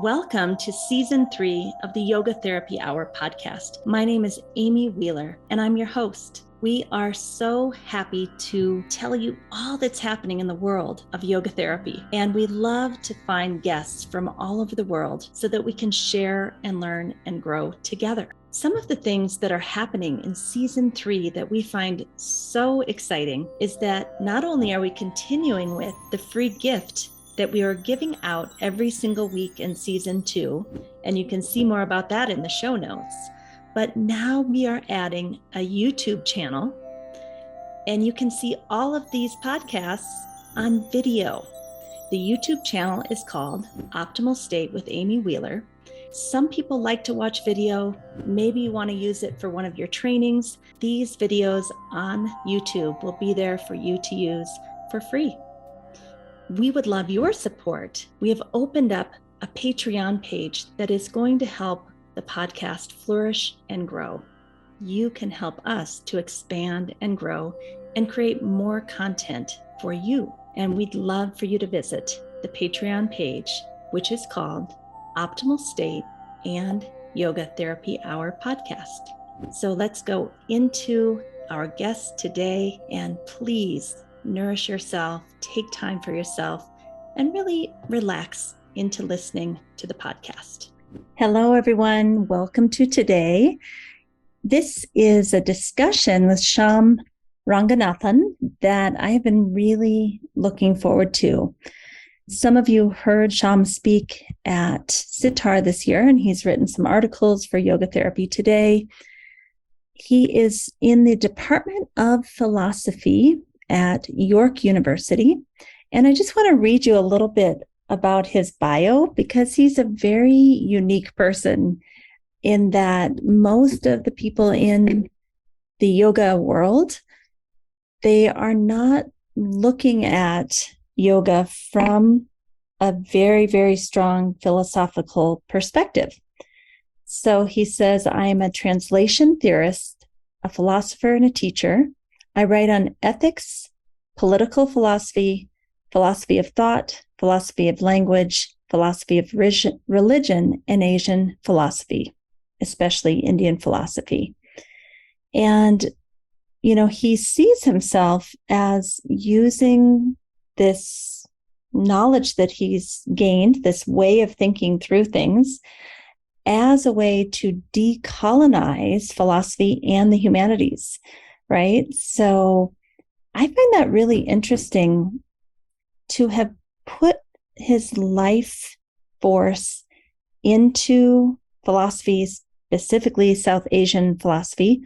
Welcome to Season 3 of the Yoga Therapy Hour podcast. My name is Amy Wheeler, and I'm your host. We are so happy to tell you all that's happening in the world of yoga therapy, and we love to find guests from all over the world so that we can share and learn and grow together. Some of the things that are happening in Season 3 that we find so exciting is that not only are we continuing with the free gift that we are giving out every single week in Season 2, and you can see more about that in the show notes. But now we are adding a YouTube channel, and you can see all of these podcasts on video. The YouTube channel is called Optimal State with Amy Wheeler. Some people like to watch video. Maybe you want to use it for one of your trainings. These videos on YouTube will be there for you to use for free. We would love your support. We have opened up a Patreon page that is going to help the podcast flourish and grow. You can help us to expand and grow and create more content for you. And we'd love for you to visit the Patreon page, which is called Optimal State and Yoga Therapy Hour podcast. So let's go into our guest today, and please nourish yourself, take time for yourself, and really relax into listening to the podcast. Hello, everyone. Welcome to today. This is a discussion with Shyam Ranganathan that I have been really looking forward to. Some of you heard Shyam speak at Sitar this year, and he's written some articles for Yoga Therapy Today. He is in the Department of Philosophy at York University. And I just want to read you a little bit about his bio, because he's a very unique person in that most of the people in the yoga world, they are not looking at yoga from a very, very strong philosophical perspective. So he says, I am a translation theorist, a philosopher, and a teacher. I write on ethics, political philosophy, philosophy of thought, philosophy of language, philosophy of religion, and Asian philosophy, especially Indian philosophy. And, he sees himself as using this knowledge that he's gained, this way of thinking through things, as a way to decolonize philosophy and the humanities. Right? So I find that really interesting to have put his life force into philosophy, specifically South Asian philosophy,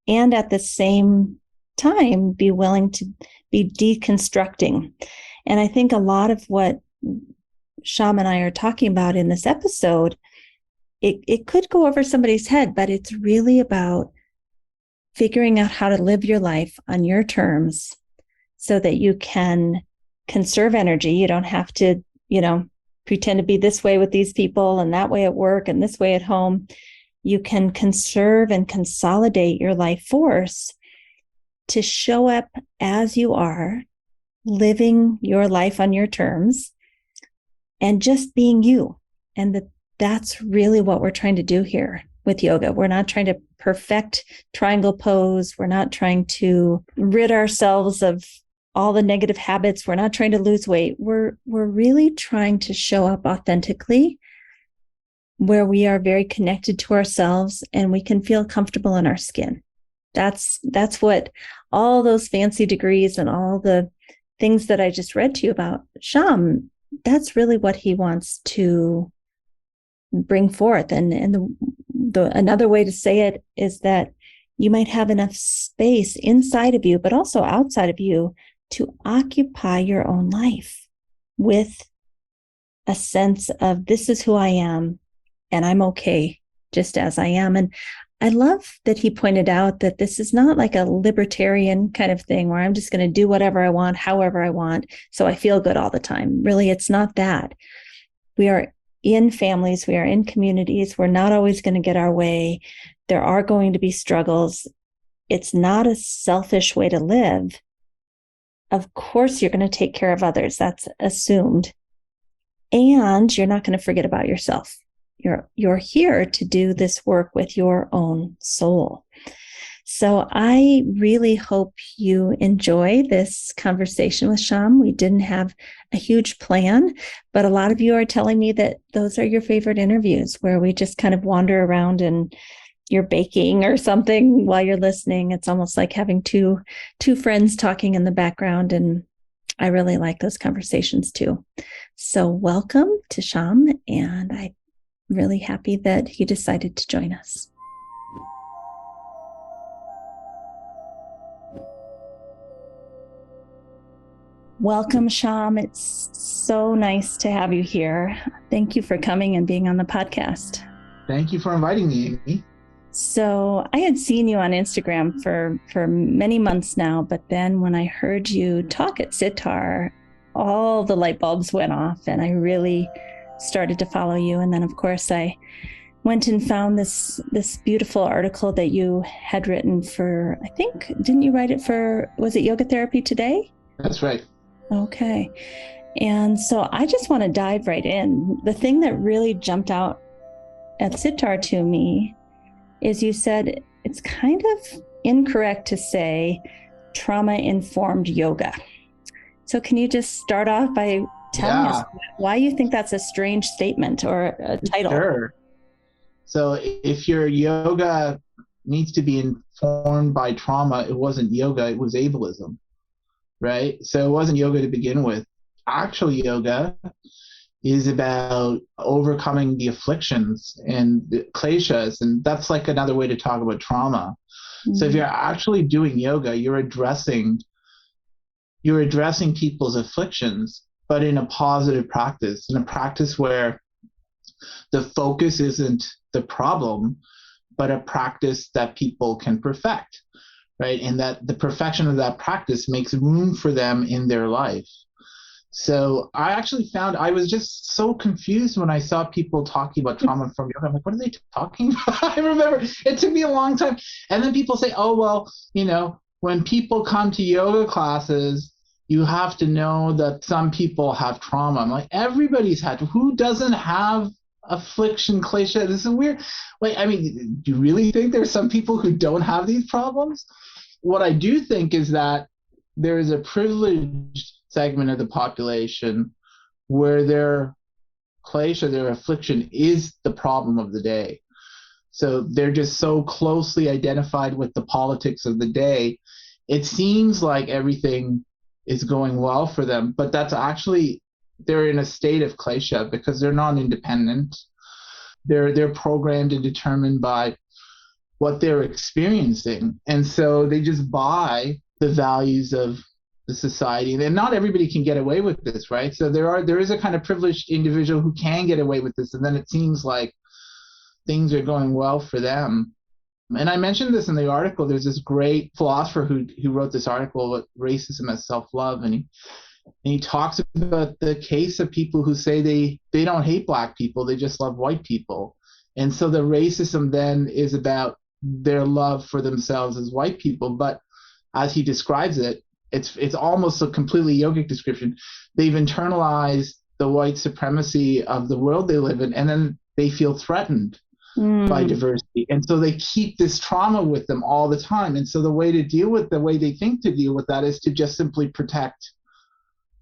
and at the same time be willing to be deconstructing. And I think a lot of what Shyam and I are talking about in this episode, it could go over somebody's head, but it's really about figuring out how to live your life on your terms so that you can conserve energy. You don't have to, pretend to be this way with these people and that way at work and this way at home. You can conserve and consolidate your life force to show up as you are, living your life on your terms and just being you. And that's really what we're trying to do here with yoga. We're not trying to perfect triangle pose. We're not trying to rid ourselves of all the negative habits. We're not trying to lose weight. We're really trying to show up authentically, where we are very connected to ourselves and we can feel comfortable in our skin. That's what all those fancy degrees and all the things that I just read to you about Shyam, that's really what he wants to bring forth. And another way to say it is that you might have enough space inside of you, but also outside of you, to occupy your own life with a sense of, this is who I am, and I'm okay just as I am. And I love that he pointed out that this is not like a libertarian kind of thing where I'm just going to do whatever I want, however I want, so I feel good all the time. Really, it's not that. We are in families, we are in communities. We're not always going to get our way. There are going to be struggles. It's not a selfish way to live. Of course, you're going to take care of others. That's assumed. And you're not going to forget about yourself. You're here to do this work with your own soul. So I really hope you enjoy this conversation with Shyam. We didn't have a huge plan, but a lot of you are telling me that those are your favorite interviews, where we just kind of wander around and you're baking or something while you're listening. It's almost like having two friends talking in the background, and I really like those conversations too. So welcome to Shyam, and I'm really happy that he decided to join us. Welcome, Shyam. It's so nice to have you here. Thank you for coming and being on the podcast. Thank you for inviting me, Amy. So I had seen you on Instagram for many months now, but then when I heard you talk at Sitar, all the light bulbs went off and I really started to follow you. And then, of course, I went and found this beautiful article that you had written for, I think, didn't you write it for, was it Yoga Therapy Today? That's right. Okay. And so I just want to dive right in. The thing that really jumped out at Sitar to me is you said it's kind of incorrect to say trauma-informed yoga. So can you just start off by telling us why you think that's a strange statement or a title? Sure. So if your yoga needs to be informed by trauma, it wasn't yoga, it was ableism, right? So it wasn't yoga to begin with. Actual yoga is about overcoming the afflictions and the kleshas, and that's like another way to talk about trauma. Mm-hmm. So if you're actually doing yoga, you're addressing people's afflictions, but in a positive practice, in a practice where the focus isn't the problem, but a practice that people can perfect, right? And that the perfection of that practice makes room for them in their life. So I actually found I was just so confused when I saw people talking about trauma from yoga. I'm like, what are they talking about? I remember it took me a long time. And then people say, oh, well, when people come to yoga classes, you have to know that some people have trauma. I'm like, everybody's had. Who doesn't have affliction, klesha? This is weird. Wait, I mean, do you really think there's some people who don't have these problems? What I do think is that there is a privileged segment of the population where their klesha, their affliction, is the problem of the day. So they're just so closely identified with the politics of the day. It seems like everything is going well for them, but that's actually, they're in a state of klesha because they're non-independent. They're programmed and determined by what they're experiencing. And so they just buy the values of the society. And not everybody can get away with this, right? So there is a kind of privileged individual who can get away with this, and then it seems like things are going well for them. And I mentioned this in the article. There's this great philosopher who wrote this article about racism as self-love, and he talks about the case of people who say they don't hate black people, they just love white people. And so the racism then is about their love for themselves as white people. But as he describes it, it's almost a completely yogic description. They've internalized the white supremacy of the world they live in, and then they feel threatened by diversity. And so they keep this trauma with them all the time. And so the way they think to deal with that is to just simply protect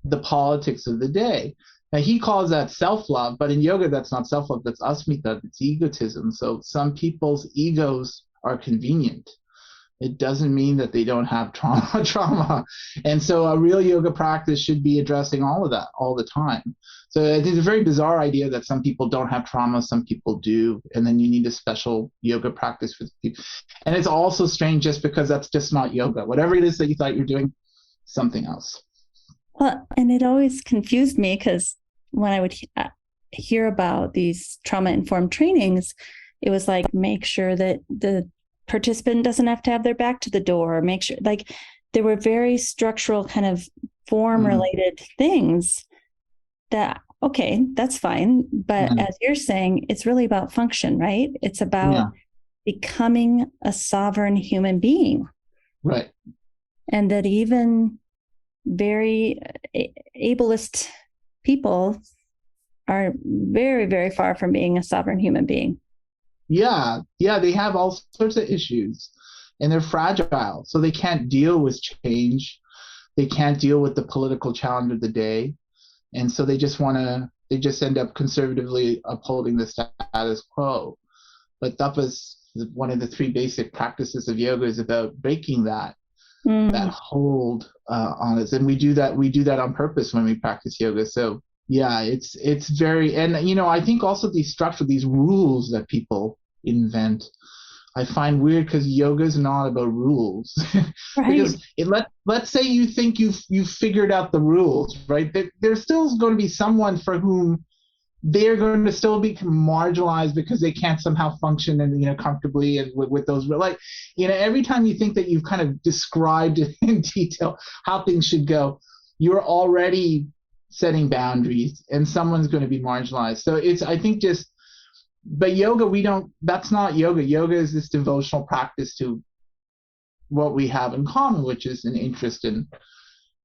the politics of the day. Now he calls that self-love, but in yoga that's not self-love, that's asmita, it's egotism. So some people's egos are convenient. It doesn't mean that they don't have trauma. And so a real yoga practice should be addressing all of that all the time. So it's a very bizarre idea that some people don't have trauma, some people do, and then you need a special yoga practice for people. And it's also strange just because that's just not yoga. Whatever it is that you thought you're doing, something else. Well, and it always confused me because when I would hear about these trauma-informed trainings, it was like, make sure that the participant doesn't have to have their back to the door, make sure, like, there were very structural kind of form-related things that, okay, that's fine. But as you're saying, it's really about function, right? It's about becoming a sovereign human being. Right. And that even very ableist people are very, very far from being a sovereign human being. Yeah, they have all sorts of issues and they're fragile. So they can't deal with change. They can't deal with the political challenge of the day. And so they just end up conservatively upholding the status quo. But tapas, one of the three basic practices of yoga, is about breaking that hold on us. And we do that on purpose when we practice yoga. So yeah, it's very, and I think also these rules that people invent, I find weird because yoga is not about rules. Right. Because let's say you think you've figured out the rules, right? There's still going to be someone for whom they're going to still be marginalized because they can't somehow function and comfortably and with those, like, every time you think that you've kind of described in detail how things should go, you're already setting boundaries and someone's going to be marginalized. So I think but yoga, that's not yoga. Yoga is this devotional practice to what we have in common, which is an interest in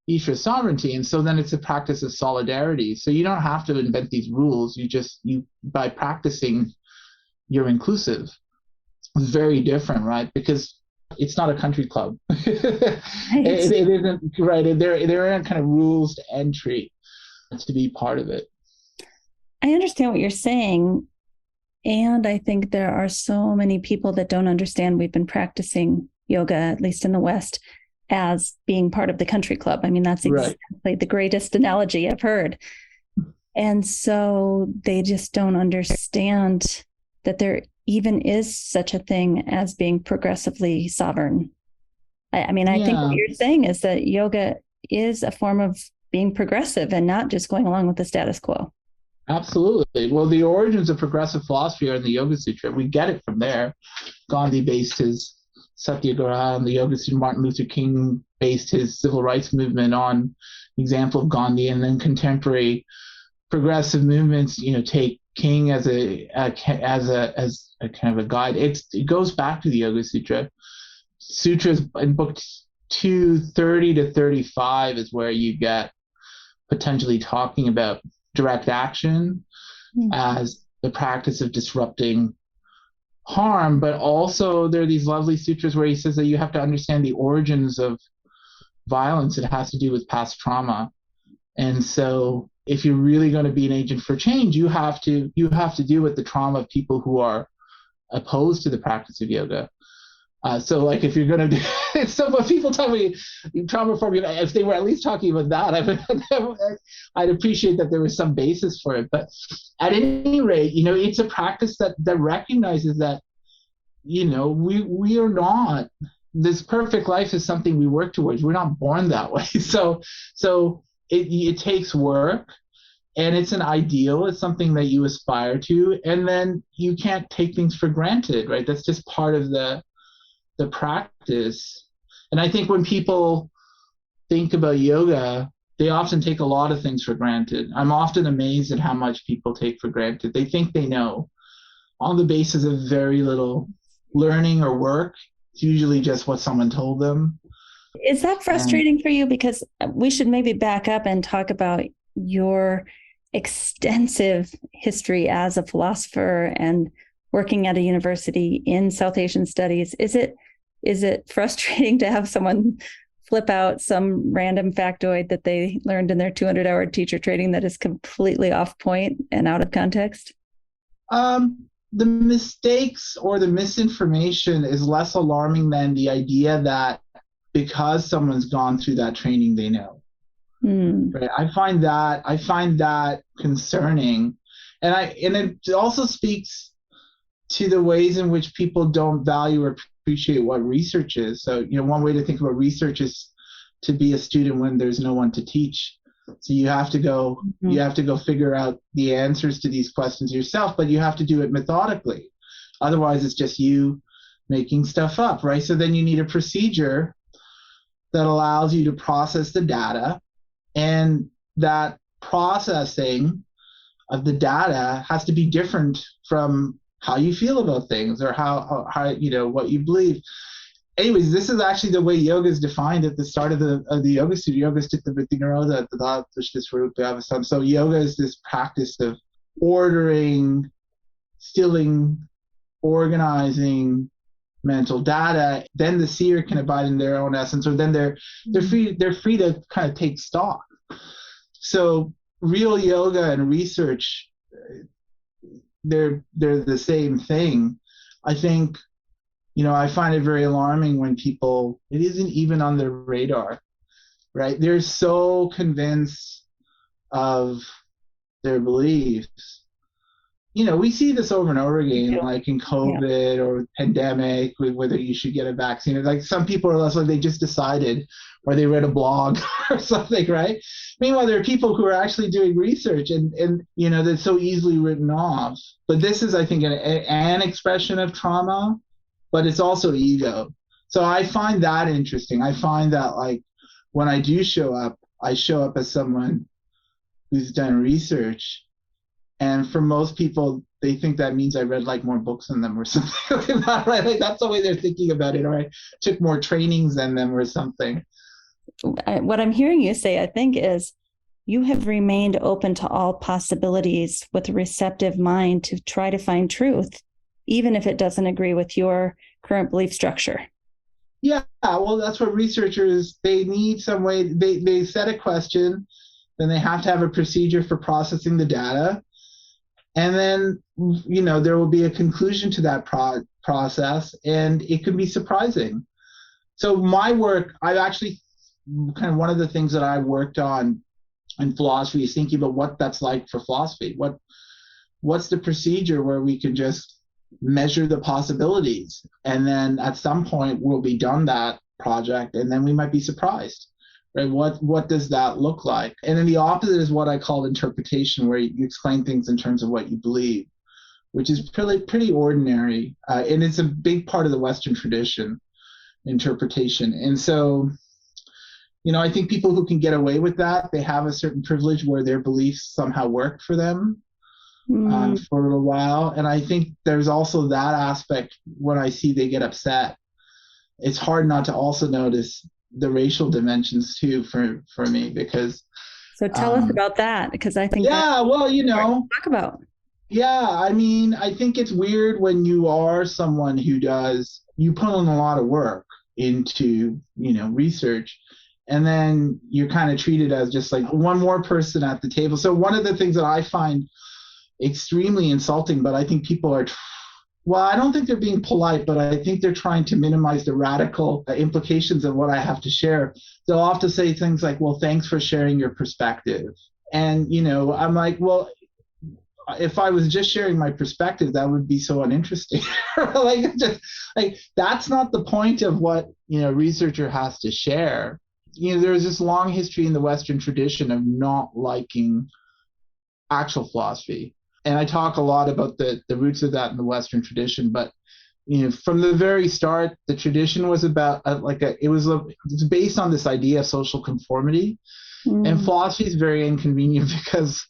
Isha sovereignty. And so then it's a practice of solidarity. So you don't have to invent these rules. You by practicing, you're inclusive. It's very different, right? Because it's not a country club. It isn't, right? There aren't kind of rules to entry to be part of it. I understand what you're saying. And I think there are so many people that don't understand we've been practicing yoga, at least in the West, as being part of the country club. I mean, that's exactly the greatest analogy I've heard. And so they just don't understand that there even is such a thing as being progressively sovereign. I think what you're saying is that yoga is a form of being progressive and not just going along with the status quo. Absolutely. Well, the origins of progressive philosophy are in the Yoga Sutra. We get it from there. Gandhi based his Satyagraha on the Yoga Sutra. Martin Luther King based his civil rights movement on the example of Gandhi, and then contemporary progressive movements, take King as a kind of a guide. It goes back to the Yoga Sutra. Sutras in book 230 to 35 is where you get potentially talking about direct action as the practice of disrupting harm, but also there are these lovely sutras where he says that you have to understand the origins of violence. It has to do with past trauma. And so if you're really going to be an agent for change, you have to deal with the trauma of people who are opposed to the practice of yoga. So like if you're going to do, so when people tell me trauma informed yoga, if they were at least talking about that, I'd appreciate that there was some basis for it. But at any rate, it's a practice that recognizes that, we are not, this perfect life is something we work towards. We're not born that way. So it takes work, and it's an ideal. It's something that you aspire to, and then you can't take things for granted, right? That's just part of the practice. And I think when people think about yoga, they often take a lot of things for granted. I'm often amazed at how much people take for granted. They think they know on the basis of very little learning or work. It's usually just what someone told them. Is that frustrating for you? Because we should maybe back up and talk about your extensive history as a philosopher and working at a university in South Asian studies. Is it frustrating to have someone flip out some random factoid that they learned in their 200-hour teacher training that is completely off point and out of context? The mistakes or the misinformation is less alarming than the idea that because someone's gone through that training, they know. Right? I find that concerning, and it also speaks to the ways in which people don't value or appreciate what research is. So, one way to think about research is to be a student when there's no one to teach. So you have to go figure out the answers to these questions yourself, but you have to do it methodically. Otherwise, it's just you making stuff up, right? So then you need a procedure that allows you to process the data, and that processing of the data has to be different from how you feel about things or how what you believe. Anyways, this is actually the way yoga is defined at the start of the Yoga Sutra. Yoga is chitta vritti nirodha. So yoga is this practice of ordering, stealing, organizing mental data, then the seer can abide in their own essence, or then they're free to kind of take stock. So real yoga and research, they're the same thing. I think, I find it very alarming when it isn't even on their radar, right? They're so convinced of their beliefs. We see this over and over again, like in COVID or pandemic, with whether you should get a vaccine. Like some people are less like they just decided, or they read a blog or something, right? Meanwhile, there are people who are actually doing research and that's so easily written off. But this is, I think, an expression of trauma, but it's also ego. So I find that interesting. I find that, like, when I do show up, I show up as someone who's done research. And for most people, they think that means I read like more books than them or something like that, right? Like that's the way they're thinking about it, or I took more trainings than them or something. What I'm hearing you say, I think, is you have remained open to all possibilities with a receptive mind to try to find truth, even if it doesn't agree with your current belief structure. Yeah, well, that's what researchers, they need some way. They set a question, then they have to have a procedure for processing the data. And then, there will be a conclusion to that process, and it can be surprising. So my work, I've actually, kind of one of the things that I worked on in philosophy is thinking about what that's like for philosophy. What's the procedure where we can just measure the possibilities, and then at some point we'll be done that project, and then we might be surprised. Right? What does that look like? And then the opposite is what I call interpretation, where you explain things in terms of what you believe, which is pretty ordinary, and it's a big part of the Western tradition, interpretation. And so, I think people who can get away with that, they have a certain privilege where their beliefs somehow work for them for a little while. And I think there's also that aspect when I see they get upset. It's hard not to also notice the racial dimensions too for me, because so tell us about that, because I think talk about. I think it's weird when you are someone who you put in a lot of work into research, and then you're kind of treated as just like one more person at the table. So one of the things that I find extremely insulting, but I think people are I don't think they're being polite, but I think they're trying to minimize the radical implications of what I have to share. They'll often say things like, well, thanks for sharing your perspective. And, I'm like, well, if I was just sharing my perspective, that would be so uninteresting. That's not the point of what, a researcher has to share. There's this long history in the Western tradition of not liking actual philosophy. And I talk a lot about the roots of that in the Western tradition. But, from the very start, the tradition was about it was based on this idea of social conformity. And philosophy is very inconvenient because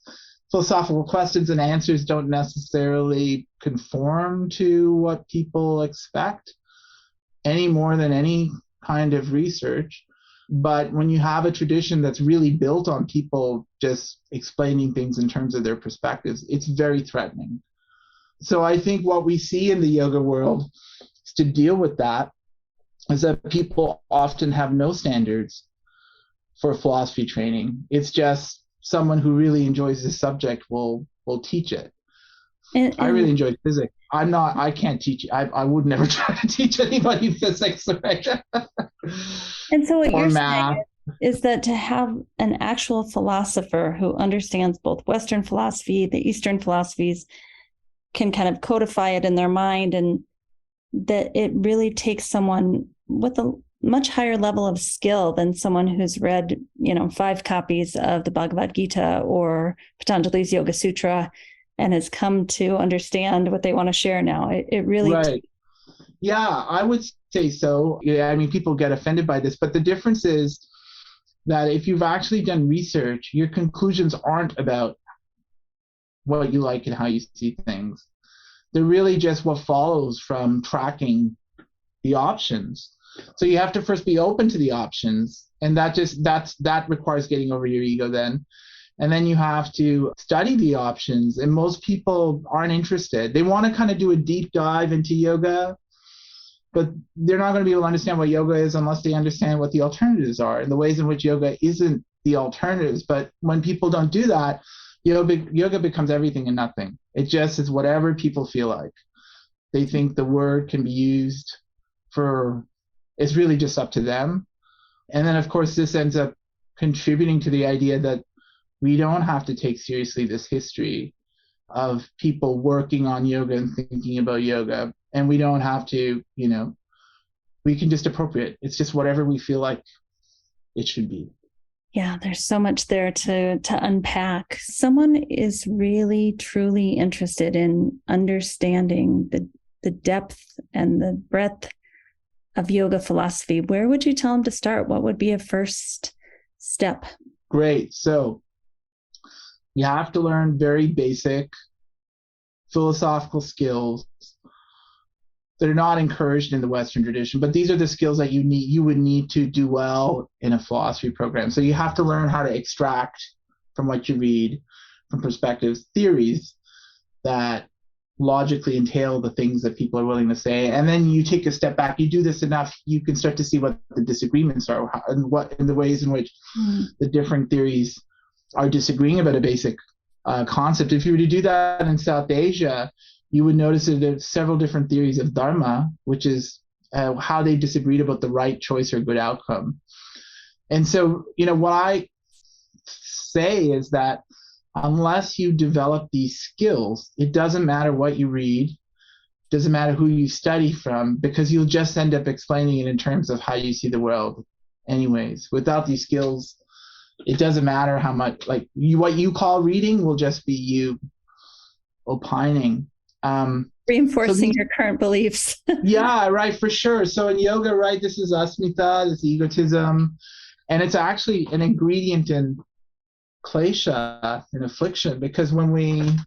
philosophical questions and answers don't necessarily conform to what people expect any more than any kind of research. But when you have a tradition that's really built on people just explaining things in terms of their perspectives, it's very threatening. So I think what we see in the yoga world is, to deal with that, is that people often have no standards for philosophy training. It's just someone who really enjoys the subject will teach it. And I really enjoy physics. I can't teach. I would never try to teach anybody physics, right? And so what you're saying is that to have an actual philosopher who understands both Western philosophy, the Eastern philosophies, can kind of codify it in their mind, and that it really takes someone with a much higher level of skill than someone who's read, 5 copies of the Bhagavad Gita or Patanjali's Yoga Sutra and has come to understand what they want to share now. It really... Right. Yeah, I would say so. Yeah, people get offended by this, but the difference is that if you've actually done research, your conclusions aren't about what you like and how you see things. They're really just what follows from tracking the options. So you have to first be open to the options, and that requires getting over your ego then. And then you have to study the options. And most people aren't interested. They want to kind of do a deep dive into yoga, but they're not going to be able to understand what yoga is unless they understand what the alternatives are and the ways in which yoga isn't the alternatives. But when people don't do that, yoga becomes everything and nothing. It just is whatever people feel like. They think the word can be used for, it's really just up to them. And then, of course, this ends up contributing to the idea that we don't have to take seriously this history of people working on yoga and thinking about yoga. And we don't have to, we can just appropriate. It's just whatever we feel like it should be. Yeah, there's so much there to unpack. Someone is really, truly interested in understanding the depth and the breadth of yoga philosophy. Where would you tell them to start? What would be a first step? Great. So you have to learn very basic philosophical skills that are not encouraged in the Western tradition, but these are the skills that you would need to do well in a philosophy program. So you have to learn how to extract from what you read, from perspectives, theories that logically entail the things that people are willing to say. And then you take a step back, you do this enough, you can start to see what the disagreements are and what in the ways in which the different theories are disagreeing about a basic concept. If you were to do that in South Asia, you would notice that there's several different theories of dharma, which is how they disagreed about the right choice or good outcome. And so, what I say is that unless you develop these skills, it doesn't matter what you read, doesn't matter who you study from, because you'll just end up explaining it in terms of how you see the world anyways. Without these skills, it doesn't matter how much, what you call reading will just be you opining. Reinforcing your current beliefs. Yeah, right, for sure. So in yoga, right, this is asmita, this egotism, and it's actually an ingredient in klesha, in affliction, because when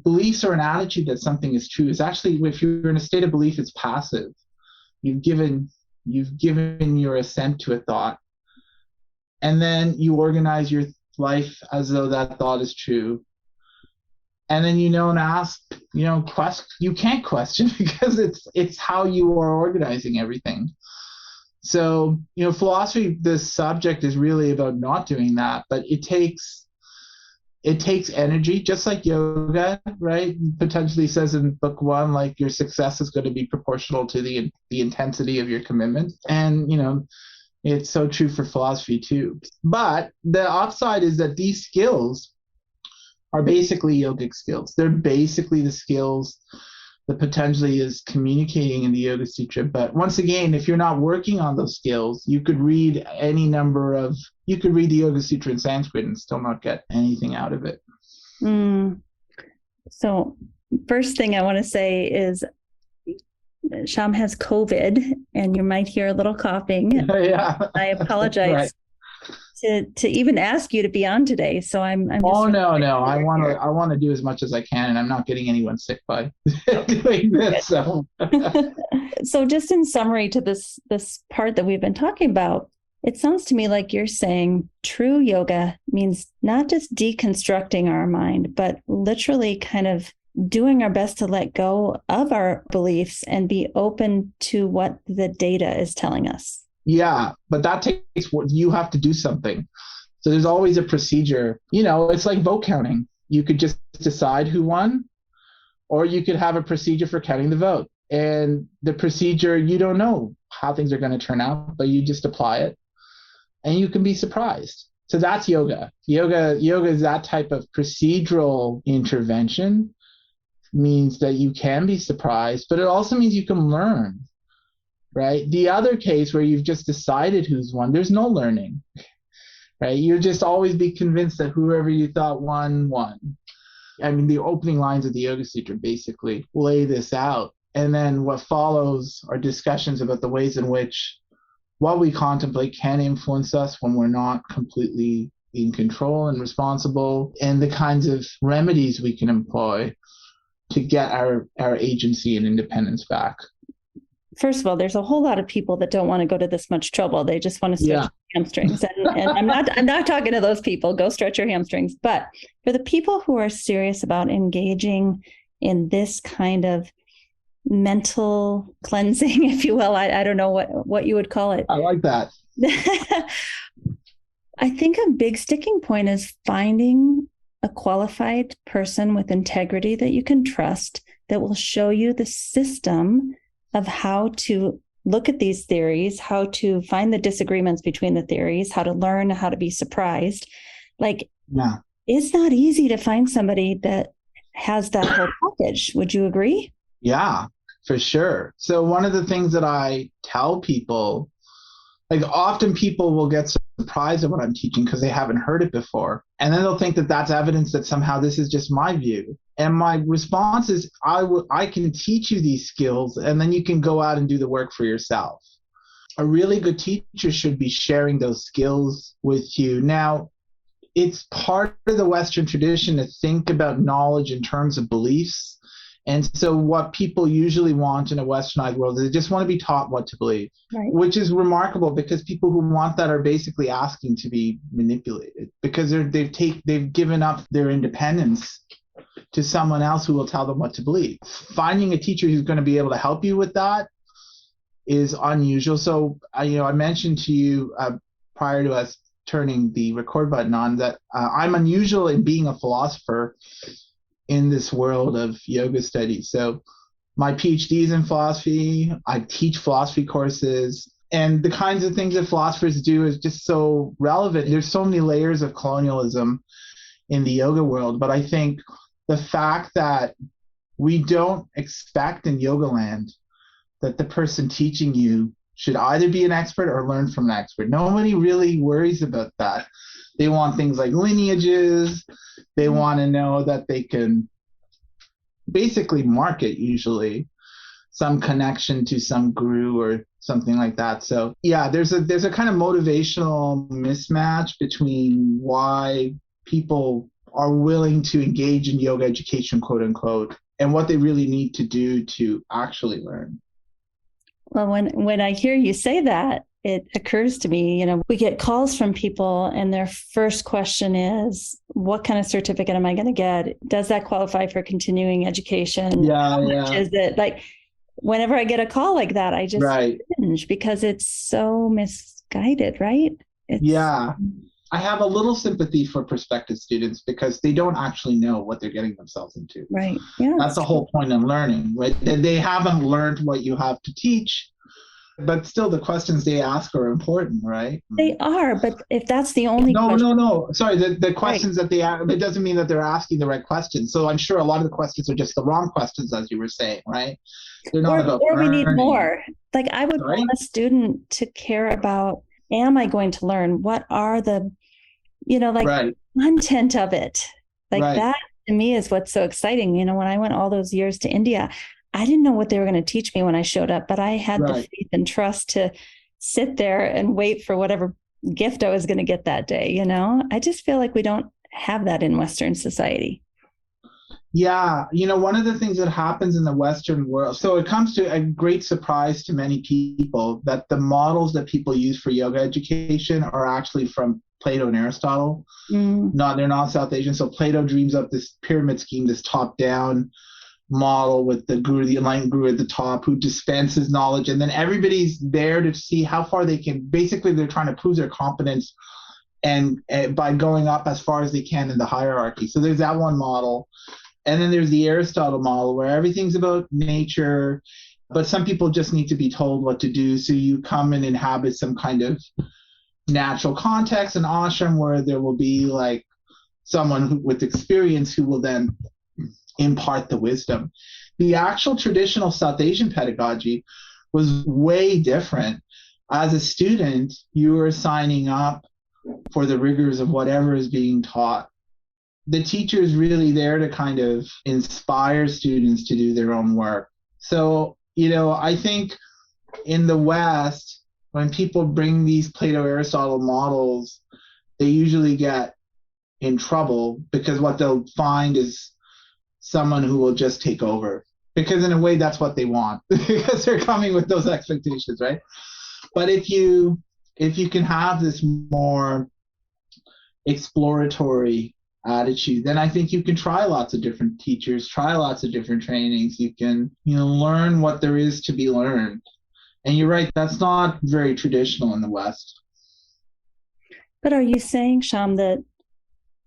beliefs are an attitude that something is true, is actually, if you're in a state of belief, it's passive. You've given your assent to a thought, and then you organize your life as though that thought is true. And then you don't ask, you can't question because it's how you are organizing everything. So, philosophy, this subject is really about not doing that, but it takes energy, just like yoga, right? Potentially says in book 1, like your success is going to be proportional to the intensity of your commitment. And, it's so true for philosophy too. But the upside is that these skills are basically yogic skills. They're basically the skills that Patanjali is communicating in the Yoga Sutra. But once again, if you're not working on those skills, you could read the Yoga Sutra in Sanskrit and still not get anything out of it. So first thing I want to say is Shyam has COVID and you might hear a little coughing. Yeah. I apologize. Right. To even ask you to be on today. So I'm just no. I want to do as much as I can, and I'm not getting anyone sick by doing this. So. So just in summary to this part that we've been talking about, it sounds to me like you're saying true yoga means not just deconstructing our mind, but literally kind of doing our best to let go of our beliefs and be open to what the data is telling us. Yeah, but that takes what you have to do something. So there's always a procedure. It's like vote counting. You could just decide who won, or you could have a procedure for counting the vote. And the procedure, you don't know how things are going to turn out, but you just apply it and you can be surprised. So that's yoga. Yoga is that type of procedural intervention, means that you can be surprised, but it also means you can learn. Right? The other case where you've just decided who's won, there's no learning, right? You'll just always be convinced that whoever you thought won. I mean, the opening lines of the Yoga Sutra basically lay this out. And then what follows are discussions about the ways in which what we contemplate can influence us when we're not completely in control and responsible, and the kinds of remedies we can employ to get our agency and independence back. first of all, there's a whole lot of people that don't want to go to this much trouble. They just want to stretch their hamstrings. And I'm not talking to those people. Go stretch your hamstrings. But for the people who are serious about engaging in this kind of mental cleansing, if you will, I don't know what you would call it. I like that. I think a big sticking point is finding a qualified person with integrity that you can trust, that will show you the system of how to look at these theories, how to find the disagreements between the theories, how to learn how to be surprised. It's not easy to find somebody that has that whole package. Would you agree? Yeah, for sure. So one of the things that I tell people, like often people will get surprised at what I'm teaching because they haven't heard it before. And then they'll think that that's evidence that somehow this is just my view. And my response is, I can teach you these skills and then you can go out and do the work for yourself. A really good teacher should be sharing those skills with you. Now, it's part of the Western tradition to think about knowledge in terms of beliefs. And so what people usually want in a Westernized world is they just want to be taught what to believe, right, which is remarkable because people who want that are basically asking to be manipulated because they've given up their independence to someone else who will tell them what to believe. Finding a teacher who's going to be able to help you with that is unusual. So, I mentioned to you prior to us turning the record button on that I'm unusual in being a philosopher in this world of yoga studies. So my PhD is in philosophy. I teach philosophy courses, and the kinds of things that philosophers do is just so relevant. There's so many layers of colonialism in the yoga world, but I think the fact that we don't expect in yoga land that the person teaching you should either be an expert or learn from an expert. Nobody really worries about that. They want things like lineages. They want to know that they can basically market usually some connection to some guru or something like that. So yeah, there's a kind of motivational mismatch between why people are willing to engage in yoga education, quote unquote, and what they really need to do to actually learn. Well, when I hear you say that, it occurs to me, we get calls from people and their first question is, what kind of certificate am I going to get? Does that qualify for continuing education? How much is it? Like, whenever I get a call like that, I just cringe because it's so misguided, right? I have a little sympathy for prospective students because they don't actually know what they're getting themselves into. Right. Yeah. That's the whole point in learning, right? They haven't learned what you have to teach. But still, the questions they ask are important, right? They are, but if that's the only question... No. Sorry, the questions that they ask, it doesn't mean that they're asking the right questions. So I'm sure a lot of the questions are just the wrong questions, as you were saying, right? They're not about or we need more. Like, I would want a student to care about, am I going to learn? What are the, content of it? Like that, to me, is what's so exciting. When I went all those years to India, I didn't know what they were going to teach me when I showed up, but I had the faith and trust to sit there and wait for whatever gift I was going to get that day. I just feel like we don't have that in Western society. Yeah. One of the things that happens in the Western world, so it comes to a great surprise to many people that the models that people use for yoga education are actually from Plato and Aristotle. No, they're not South Asian. So Plato dreams up this pyramid scheme, this top-down model with the guru, the enlightened guru at the top, who dispenses knowledge, and then everybody's there to see how far they can. Basically, they're trying to prove their competence and by going up as far as they can in the hierarchy. So there's that one model. And then there's the Aristotle model where everything's about nature, but some people just need to be told what to do. So you come and inhabit some kind of natural context, an ashram, where there will be like someone with experience who will then impart the wisdom. The actual traditional South Asian pedagogy was way different. As a student, you were signing up for the rigors of whatever is being taught. The teacher is really there to kind of inspire students to do their own work. So, I think in the West, when people bring these Plato Aristotle models, they usually get in trouble because what they'll find is someone who will just take over because in a way that's what they want because they're coming with those expectations, right? But if you can have this more exploratory attitude, then I think you can try lots of different teachers, try lots of different trainings. You can, learn what there is to be learned. And you're right, that's not very traditional in the West. But are you saying, Shyam, that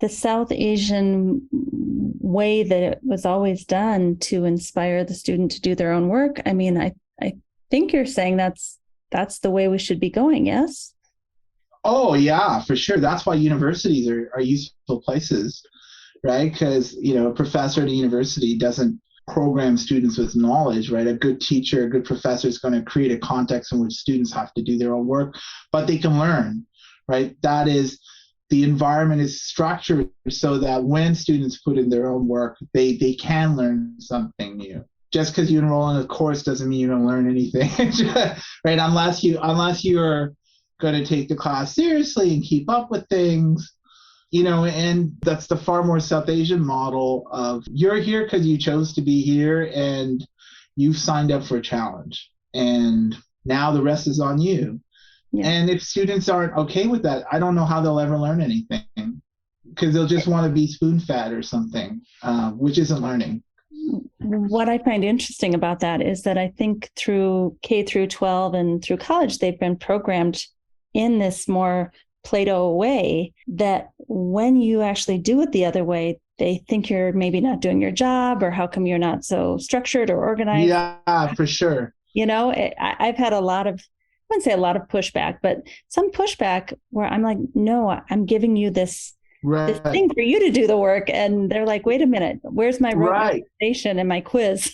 the South Asian way that it was always done to inspire the student to do their own work? I mean, I think you're saying that's the way we should be going, yes? Oh, yeah, for sure. That's why universities are useful places, right? Because, a professor at a university doesn't program students with knowledge, right? A good teacher, a good professor is going to create a context in which students have to do their own work, but they can learn, right? That is, the environment is structured so that when students put in their own work, they can learn something new. Just because you enroll in a course doesn't mean you're going to learn anything, right? Unless you're going to take the class seriously and keep up with things, and that's the far more South Asian model of you're here because you chose to be here and you've signed up for a challenge. And now the rest is on you. Yeah. And if students aren't okay with that, I don't know how they'll ever learn anything because they'll just want to be spoon-fed or something, which isn't learning. What I find interesting about that is that I think through K through 12 and through college, they've been programmed in this more Plato way that when you actually do it the other way, they think you're maybe not doing your job, or how come you're not so structured or organized? Yeah, for sure. I've had I wouldn't say a lot of pushback, but some pushback where I'm like, no, I'm giving you this thing for you to do the work. And they're like, wait a minute, where's my recommendation and my quiz?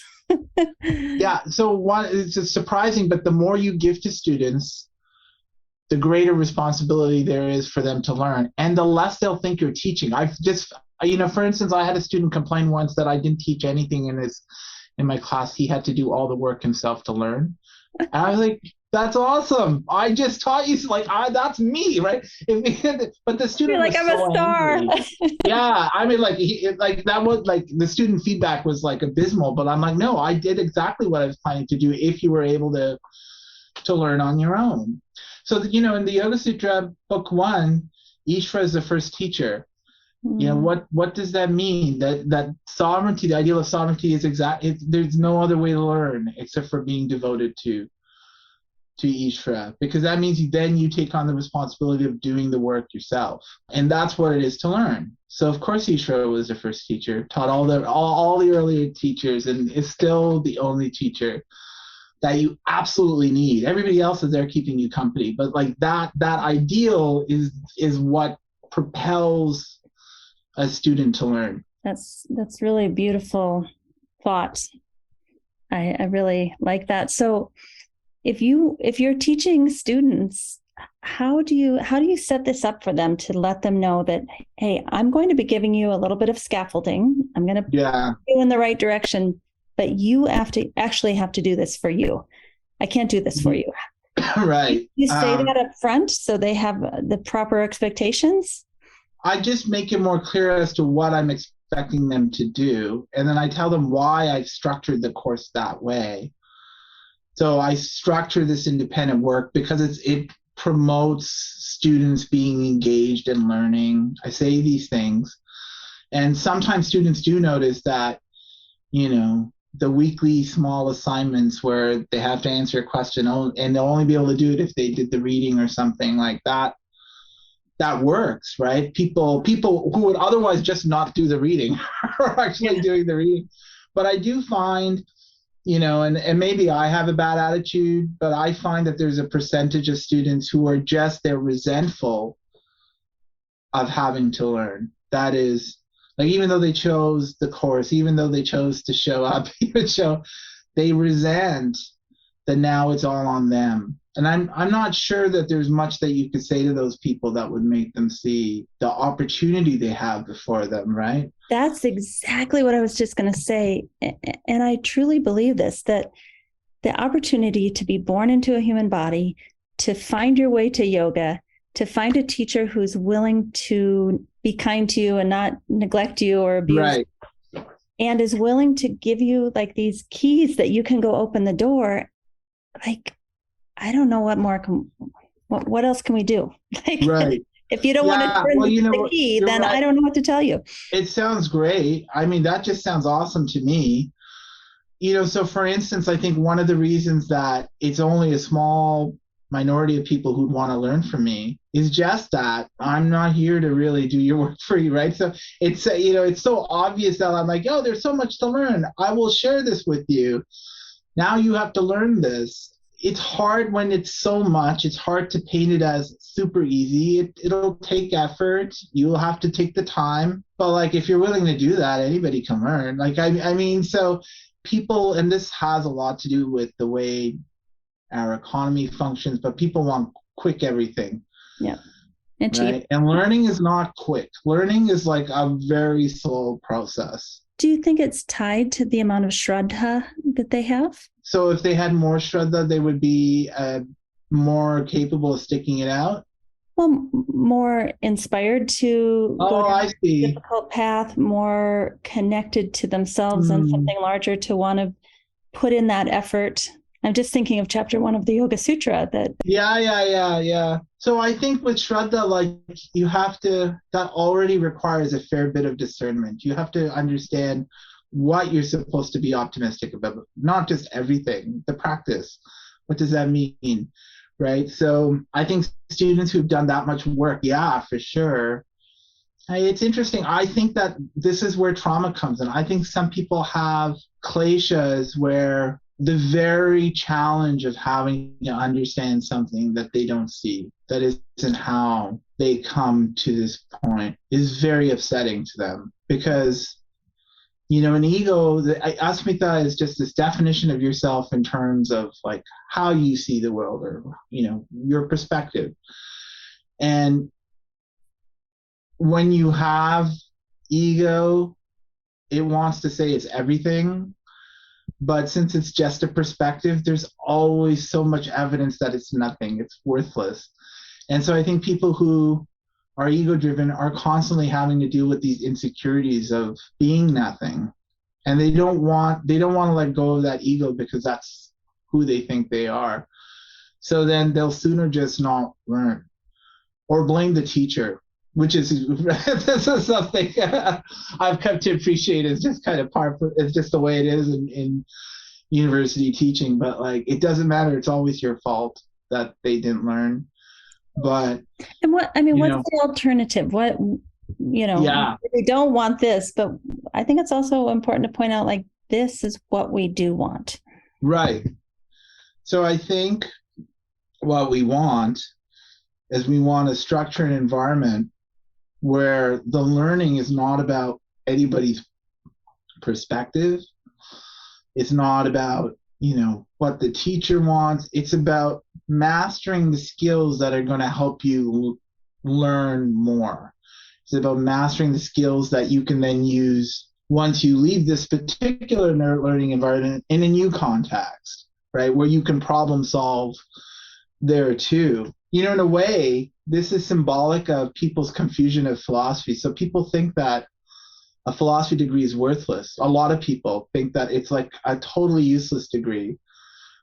Yeah. So it's just surprising, but the more you give to students, the greater responsibility there is for them to learn, and the less they'll think you're teaching. For instance, I had a student complain once that I didn't teach anything in my class. He had to do all the work himself to learn. And I was like, that's awesome. I just taught you, that's me, right? But the student was I'm so a star. Angry. Yeah, I mean, that was the student feedback was abysmal. But I'm like, no, I did exactly what I was planning to do if you were able to learn on your own. So, in the Yoga Sutra, Book 1, Ishvara is the first teacher. What does that mean? That sovereignty, the ideal of sovereignty is there's no other way to learn except for being devoted to Ishvara, because that means you take on the responsibility of doing the work yourself. And that's what it is to learn. So of course Ishvara was the first teacher, taught all the earlier teachers, and is still the only teacher that you absolutely need. Everybody else is there keeping you company, but that ideal is what propels a student to learn. That's really a beautiful thought. I really like that. So if you're teaching students, how do you set this up for them to let them know that, hey, I'm going to be giving you a little bit of scaffolding. I'm going to put you in the right direction, but you have to do this for you. I can't do this for you. Right. You say that up front so they have the proper expectations? I just make it more clear as to what I'm expecting them to do. And then I tell them why I've structured the course that way. So I structure this independent work because it promotes students being engaged in learning. I say these things. And sometimes students do notice that, the weekly small assignments where they have to answer a question and they'll only be able to do it if they did the reading or something like that. That works, right? People who would otherwise just not do the reading are actually doing the reading. But I do find, and maybe I have a bad attitude, but I find that there's a percentage of students who are they're resentful of having to learn. That is, even though they chose the course, even though they chose to show up, they resent that now it's all on them. And I'm not sure that there's much that you could say to those people that would make them see the opportunity they have before them, right? That's exactly what I was just going to say. And I truly believe this, that the opportunity to be born into a human body, to find your way to yoga, to find a teacher who's willing to be kind to you and not neglect you or abuse, and is willing to give you like these keys that you can go open the door, like, I don't know what else can we do? Like, Right. if you don't want to turn the key, then right. I don't know what to tell you. It sounds great. I mean, that just sounds awesome to me. So for instance, I think one of the reasons that it's only a small minority of people who'd want to learn from me is just that I'm not here to really do your work for you, right? So it's, it's so obvious that I'm like, oh, there's so much to learn. I will share this with you. Now you have to learn this. It's hard when it's so much. It's hard to paint it as super easy. It'll take effort. You'll have to take the time. But like, if you're willing to do that, anybody can learn. Like, I mean, so people, and this has a lot to do with the way our economy functions, but people want quick everything. Yeah. And cheap. Right? And learning is not quick. Learning is like a very slow process. Do you think it's tied to the amount of shraddha that they have? So if they had more shraddha, they would be more capable of sticking it out? Well, more inspired to go down I see. a difficult path, more connected to themselves and something larger to want to put in that effort. I'm just thinking of chapter 1 of the Yoga Sutra that. Yeah. So I think with Shraddha, like that already requires a fair bit of discernment. You have to understand what you're supposed to be optimistic about, not just everything, the practice. What does that mean? Right. So I think students who've done that much work, yeah, for sure. It's interesting. I think that this is where trauma comes in. I think some people have kleshas where the very challenge of having to understand something that they don't see, that isn't how they come to this point, is very upsetting to them. Because, an ego, asmita is just this definition of yourself in terms of like how you see the world, or, your perspective. And when you have ego, it wants to say it's everything. But since it's just a perspective, there's always so much evidence that it's nothing, it's worthless. And so I think people who are ego-driven are constantly having to deal with these insecurities of being nothing. And they don't want to let go of that ego because that's who they think they are. So then they'll sooner just not learn or blame the teacher, which is this is something I've come to appreciate. Is just kind of it's just the way it is in university teaching. But like, it doesn't matter. It's always your fault that they didn't learn. But and what's the alternative? They don't want this, but I think it's also important to point out, like, this is what we do want. Right. So I think what we want is we want to structure an environment where the learning is not about anybody's perspective. It's not about, what the teacher wants. It's about mastering the skills that are going to help you learn more. It's about mastering the skills that you can then use once you leave this particular learning environment in a new context, right? Where you can problem solve there too. In a way, this is symbolic of people's confusion of philosophy. So people think that a philosophy degree is worthless. A lot of people think that it's like a totally useless degree.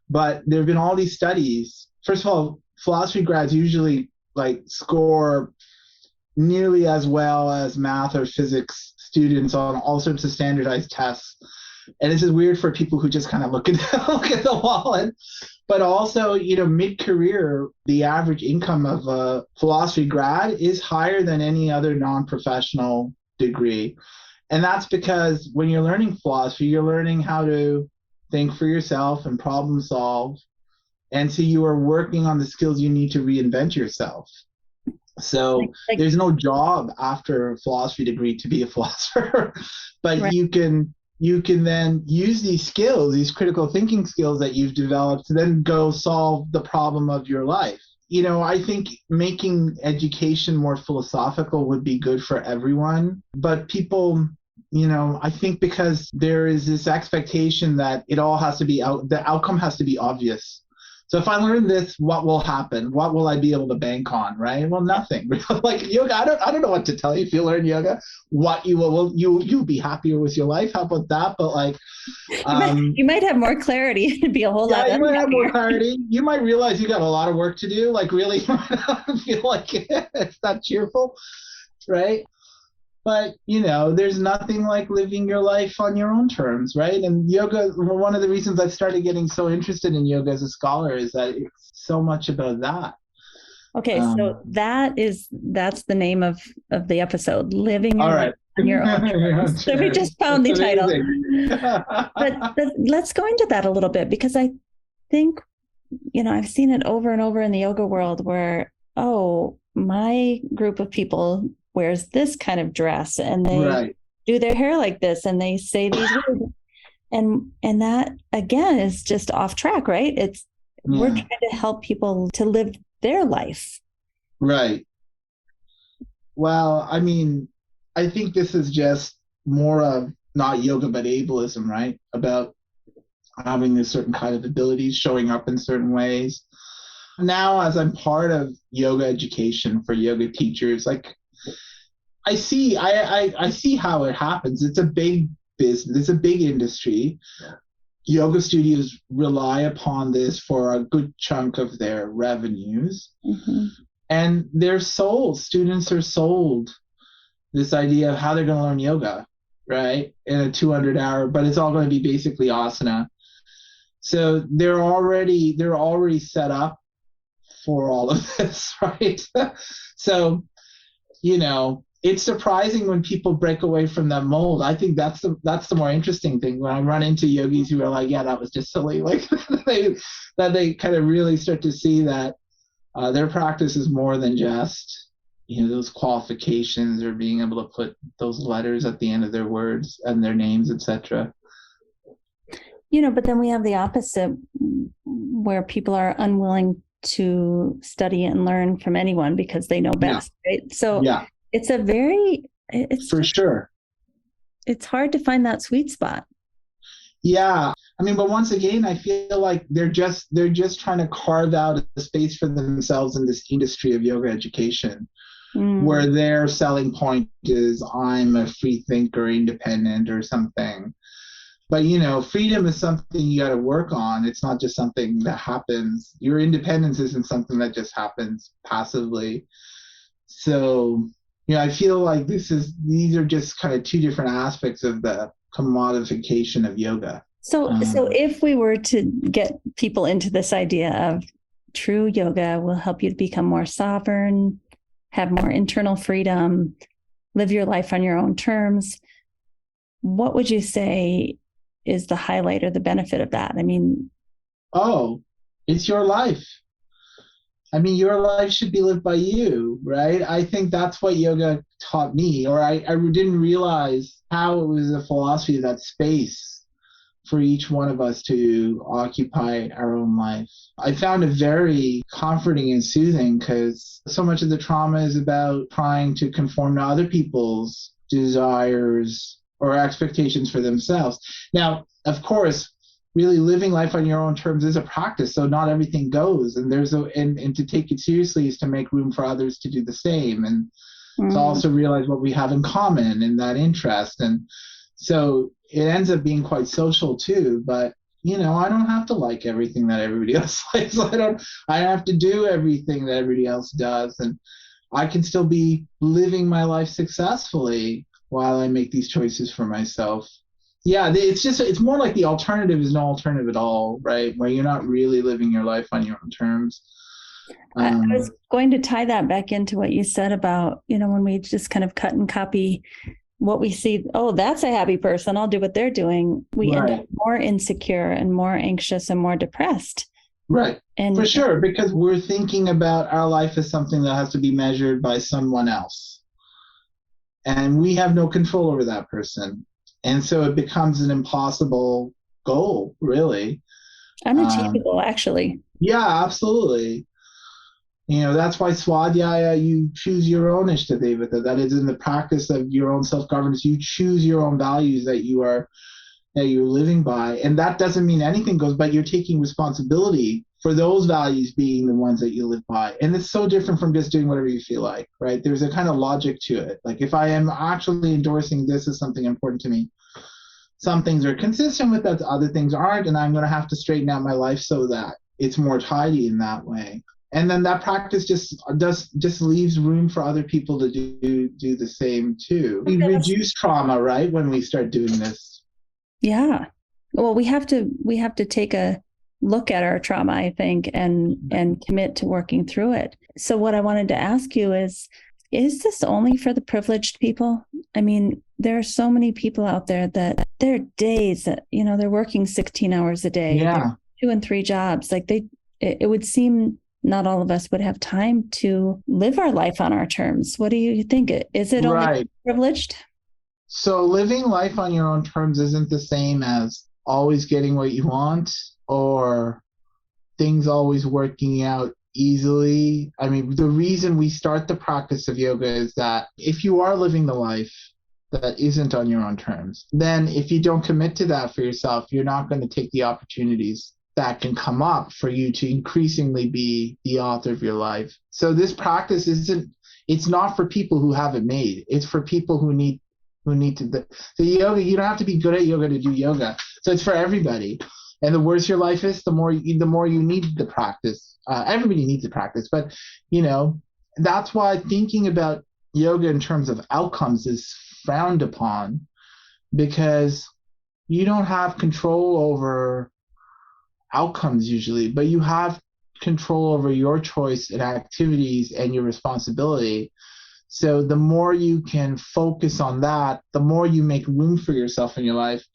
But there have been all these studies. First of all, philosophy grads usually like score nearly as well as math or physics students on all sorts of standardized tests. And this is weird for people who just kind of look at the wall. But also, mid-career, the average income of a philosophy grad is higher than any other non-professional degree. And that's because when you're learning philosophy, you're learning how to think for yourself and problem solve. And so you are working on the skills you need to reinvent yourself. So there's no job after a philosophy degree to be a philosopher, but right. You can then use these skills, these critical thinking skills that you've developed, to then go solve the problem of your life. I think making education more philosophical would be good for everyone, but people, I think because there is this expectation that it all has to be the outcome has to be obvious. So if I learn this, what will happen? What will I be able to bank on? Right? Well, nothing. Like yoga, I don't know what to tell you. If you learn yoga, what you will you'll be happier with your life. How about that? But like, you might have more clarity and be a whole lot. You might have more clarity. You might realize you got a lot of work to do. Like really, you might not feel like it's not cheerful, right? But, there's nothing like living your life on your own terms, right? And yoga, one of the reasons I started getting so interested in yoga as a scholar is that it's so much about that. Okay, so that's the name of the episode, Living Your Life on Your Own Terms. So we just found the title. but let's go into that a little bit, because I think, I've seen it over and over in the yoga world where, my group of people wears this kind of dress and they do their hair like this and they say these words. And that again is just off track, right? We're trying to help people to live their life. Right. Well, I mean, I think this is just more of not yoga, but ableism, right? About having a certain kind of abilities, showing up in certain ways. Now, as I'm part of yoga education for yoga teachers, like I see how it happens. It's a big business. It's a big industry. Yoga studios rely upon this for a good chunk of their revenues. Mm-hmm. And they're sold. Students are sold this idea of how they're going to learn yoga, right? In a 200-hour, but it's all going to be basically asana. So they're already set up for all of this, right? So, it's surprising when people break away from that mold. I think that's the more interesting thing. When I run into yogis who are like, yeah, that was just silly, like they kind of really start to see that their practice is more than just, those qualifications or being able to put those letters at the end of their words and their names, etc. But then we have the opposite, where people are unwilling to study and learn from anyone because they know best, right? So it's for sure. It's hard to find that sweet spot. Yeah. I mean, but once again, I feel like they're just trying to carve out a space for themselves in this industry of yoga education, where their selling point is I'm a free thinker, independent or something. But, freedom is something you got to work on. It's not just something that happens. Your independence isn't something that just happens passively. So, I feel like these are just kind of two different aspects of the commodification of yoga. So if we were to get people into this idea of true yoga will help you to become more sovereign, have more internal freedom, live your life on your own terms, what would you say is the highlight or the benefit of that? I mean, it's your life. I mean, your life should be lived by you, right? I think that's what yoga taught me, or I didn't realize how it was a philosophy of that space for each one of us to occupy our own life. I found it very comforting and soothing because so much of the trauma is about trying to conform to other people's desires or expectations for themselves. Now, of course, really living life on your own terms is a practice, so not everything goes, and and to take it seriously is to make room for others to do the same, and to also realize what we have in common in that interest. And so it ends up being quite social too, but I don't have to like everything that everybody else likes. I have to do everything that everybody else does, and I can still be living my life successfully while I make these choices for myself. Yeah, it's more like the alternative is no alternative at all, right? Where you're not really living your life on your own terms. I was going to tie that back into what you said about, when we just kind of cut and copy what we see. Oh, that's a happy person. I'll do what they're doing. We end up more insecure and more anxious and more depressed. Right. And for sure, because we're thinking about our life as something that has to be measured by someone else. And we have no control over that person. And so it becomes an impossible goal, really. Unachievable, actually. Yeah, absolutely. That's why Swadhyaya, you choose your own Ishtadevata. That is in the practice of your own self-governance. You choose your own values that you're living by. And that doesn't mean anything goes, but you're taking responsibility for those values being the ones that you live by. And it's so different from just doing whatever you feel like, right? There's a kind of logic to it. Like if I am actually endorsing this as something important to me, some things are consistent with that, other things aren't, and I'm going to have to straighten out my life so that it's more tidy in that way. And then that practice just leaves room for other people to do the same too. We reduce trauma, right, when we start doing this. Yeah. Well, we have to take a look at our trauma, I think, and commit to working through it. So what I wanted to ask you is this only for the privileged people? I mean, there are so many people out there that there are days that, they're working 16 hours a day, yeah, 2 and 3 jobs. Like it would seem not all of us would have time to live our life on our terms. What do you think? Is it only privileged? So living life on your own terms isn't the same as always getting what you want or things always working out easily. I mean, the reason we start the practice of yoga is that if you are living the life that isn't on your own terms, then if you don't commit to that for yourself, you're not going to take the opportunities that can come up for you to increasingly be the author of your life. So this practice it's not for people who have it made. It's for people who need to. The yoga, you don't have to be good at yoga to do yoga. So it's for everybody. And the worse your life is, the more you need the practice. Everybody needs the practice, but that's why thinking about yoga in terms of outcomes is frowned upon, because you don't have control over outcomes usually, but you have control over your choice and activities and your responsibility. So the more you can focus on that, the more you make room for yourself in your life.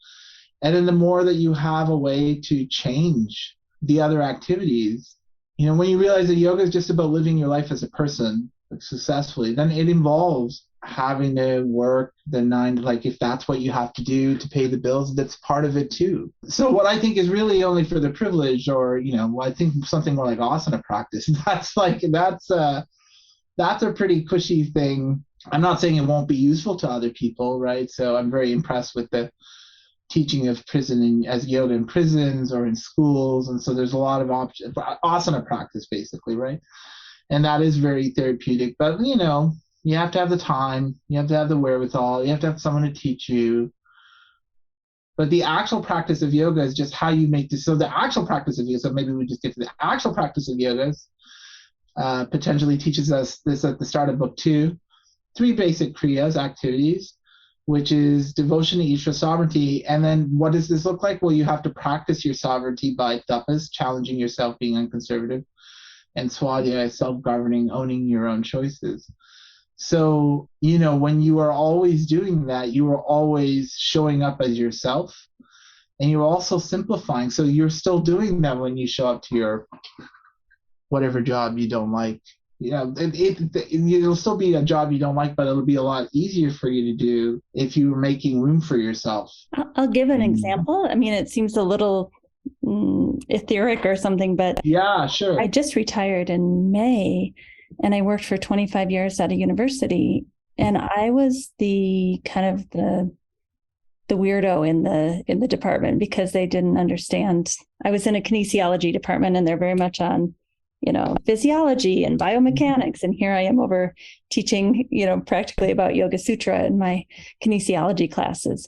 And then the more that you have a way to change the other activities. When you realize that yoga is just about living your life as a person successfully, then it involves having to work the 9, like if that's what you have to do to pay the bills, that's part of it too. So what I think is really only for the privileged, or I think something more like asana practice, that's a pretty cushy thing. I'm not saying it won't be useful to other people, right? So I'm very impressed with the teaching of prison as yoga in prisons or in schools, and so there's a lot of options, asana practice basically, right? And that is very therapeutic, but you have to have the time, you have to have the wherewithal, you have to have someone to teach you. But the actual practice of yoga is just how you make this. So the actual practice of yoga, so maybe we just get to the actual practice of yoga, potentially teaches us this at the start of book 2, 3 basic kriyas, activities, which is devotion to Ishvara sovereignty. And then what does this look like? Well, you have to practice your sovereignty by tapas, challenging yourself, being unconservative, and swadhyaya, self-governing, owning your own choices. So, when you are always doing that, you are always showing up as yourself, and you're also simplifying. So you're still doing that when you show up to your whatever job you don't like. It'll still be a job you don't like, but it'll be a lot easier for you to do if you're making room for yourself. I'll give an example. I mean, it seems a little etheric or something, but yeah, sure. I just retired in May, and I worked for 25 years at a university, and I was the kind of the weirdo in the department because they didn't understand. I was in a kinesiology department, and they're very much on physiology and biomechanics. And here I am over teaching, practically about Yoga Sutra in my kinesiology classes.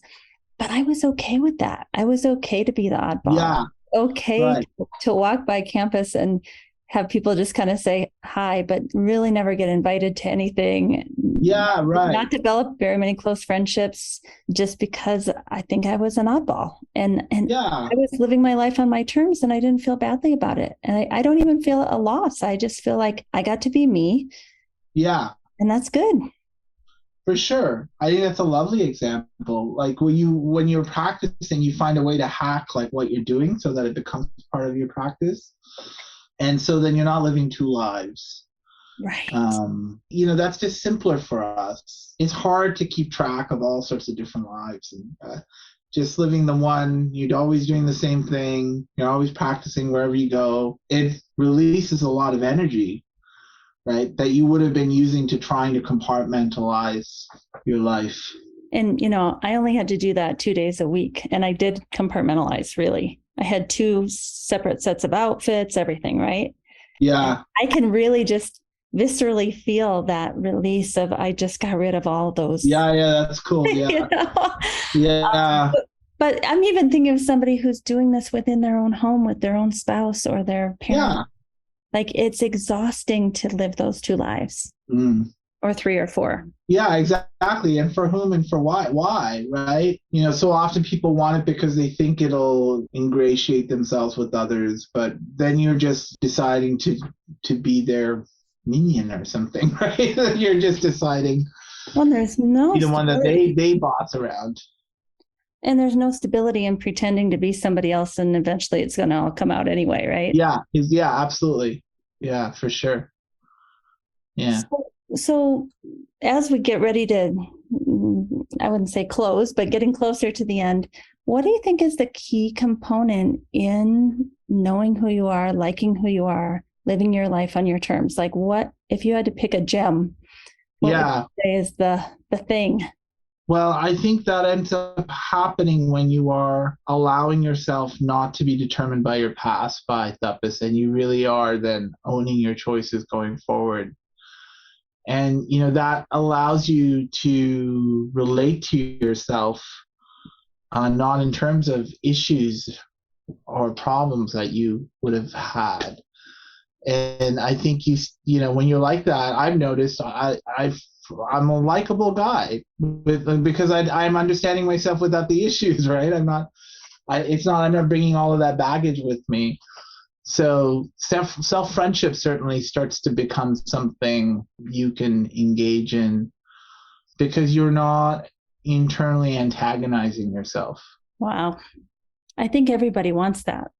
But I was okay with that. I was okay to be the oddball. Yeah. Okay. Right. To walk by campus and have people just kind of say hi, but really never get invited to anything. Yeah, right. Not develop very many close friendships just because I think I was an oddball. And I was living my life on my terms, and I didn't feel badly about it. And I don't even feel a loss. I just feel like I got to be me. Yeah. And that's good. For sure. I think that's a lovely example. Like when you're practicing, you find a way to hack like what you're doing so that it becomes part of your practice. And so then you're not living 2 lives. Right. That's just simpler for us. It's hard to keep track of all sorts of different lives, and just living the one, you're always doing the same thing. You're always practicing wherever you go. It releases a lot of energy, right? That you would have been using to trying to compartmentalize your life. And, I only had to do that 2 days a week, and I did compartmentalize really. I had 2 separate sets of outfits, everything, right? Yeah. And I can really just viscerally feel that release of, I just got rid of all those. Yeah, that's cool. Yeah. You know? Yeah. But I'm even thinking of somebody who's doing this within their own home with their own spouse or their parent. Yeah. Like, it's exhausting to live those 2 lives. Or 3 or 4. Yeah, exactly. And for whom and for why? Why, right? So often people want it because they think it'll ingratiate themselves with others, but then you're just deciding to be their minion or something, right? You're just deciding. Well, there's no be the one that they boss around. And there's no stability in pretending to be somebody else, and eventually it's going to all come out anyway, right? Yeah, absolutely. Yeah, for sure. Yeah. So as we get ready to, I wouldn't say close, but getting closer to the end, what do you think is the key component in knowing who you are, liking who you are, living your life on your terms? Like, what, if you had to pick a gem, what would you say is the thing? Well, I think that ends up happening when you are allowing yourself not to be determined by your past, by Tapas, and you really are then owning your choices going forward. And, that allows you to relate to yourself, not in terms of issues or problems that you would have had. And I think when you're like that, I've noticed I'm a likable guy because I'm understanding myself without the issues, right? I'm not bringing all of that baggage with me. So self friendship certainly starts to become something you can engage in because you're not internally antagonizing yourself. Wow. I think everybody wants that.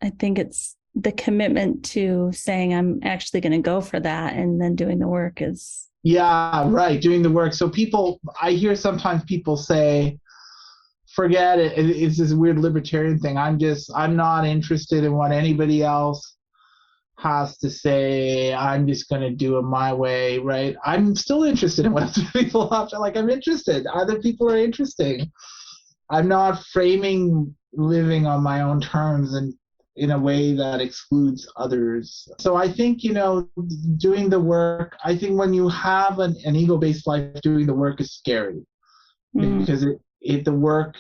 I think it's the commitment to saying, I'm actually going to go for that, and then doing the work is. Yeah, right. Doing the work. So I hear sometimes people say, forget it. It's this weird libertarian thing. I'm not interested in what anybody else has to say. I'm just going to do it my way, right? I'm still interested in what other people have to, I'm interested. Other people are interesting. I'm not framing living on my own terms and in a way that excludes others. So I think, doing the work, I think when you have an ego-based life, doing the work is scary because the work,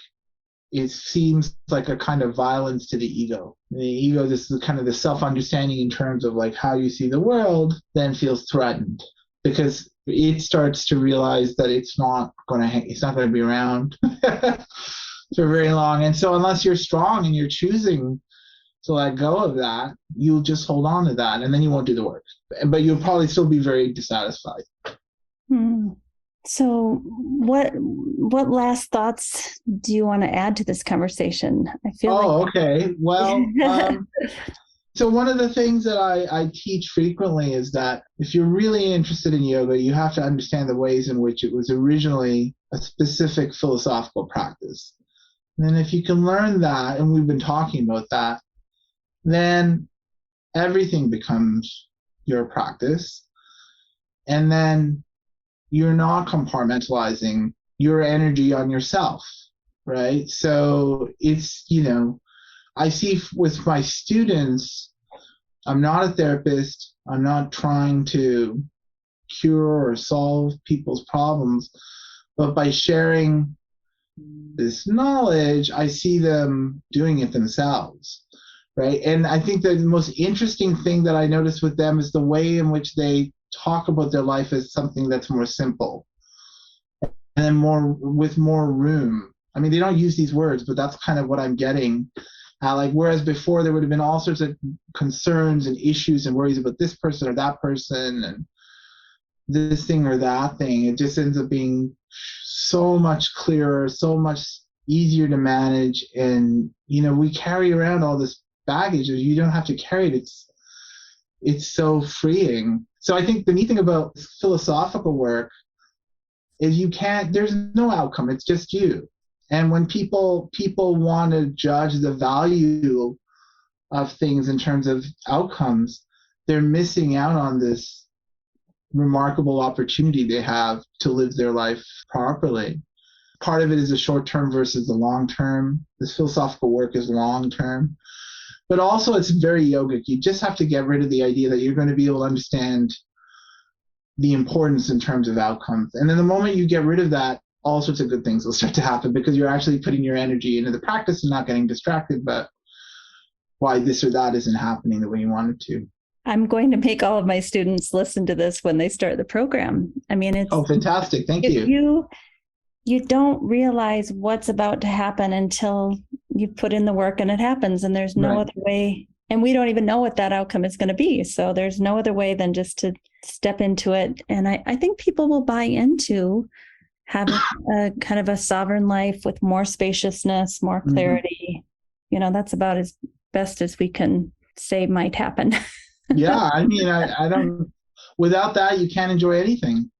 it seems like a kind of violence to the ego. The ego, this is kind of the self-understanding in terms of how you see the world, then feels threatened because it starts to realize that it's not going to be around for very long. And so unless you're strong and you're choosing to let go of that, you'll just hold on to that, and then you won't do the work. But you'll probably still be very dissatisfied. So what last thoughts do you want to add to this conversation? I feel okay. Well, so one of the things that I teach frequently is that if you're really interested in yoga, you have to understand the ways in which it was originally a specific philosophical practice. And then if you can learn that, and we've been talking about that, then everything becomes your practice. And then you're not compartmentalizing your energy on yourself, right? So it's, I see with my students, I'm not a therapist. I'm not trying to cure or solve people's problems, but by sharing this knowledge, I see them doing it themselves, right? And I think the most interesting thing that I notice with them is the way in which they talk about their life as something that's more simple and then with more room. I mean, they don't use these words, but that's kind of what I'm getting. Whereas before there would have been all sorts of concerns and issues and worries about this person or that person and this thing or that thing. It just ends up being so much clearer, so much easier to manage. And, we carry around all this baggage. You don't have to carry it. It's so freeing. So I think the neat thing about philosophical work is there's no outcome. It's just you. And when people want to judge the value of things in terms of outcomes, they're missing out on this remarkable opportunity they have to live their life properly. part of it is the short term versus the long term. This philosophical work is long term, but also it's very yogic. You just have to get rid of the idea that you're going to be able to understand the importance in terms of outcomes. And then the moment you get rid of that, all sorts of good things will start to happen because you're actually putting your energy into the practice and not getting distracted by why this or that isn't happening the way you want it to. I'm going to make all of my students listen to this when they start the program. I mean, it's fantastic. Thank you. You don't realize what's about to happen until you put in the work and it happens, and there's no other way. And we don't even know what that outcome is going to be. So there's no other way than just to step into it. And I think people will buy into having a kind of a sovereign life with more spaciousness, more clarity. That's about as best as we can say might happen. Yeah, I mean, I don't, without that, you can't enjoy anything.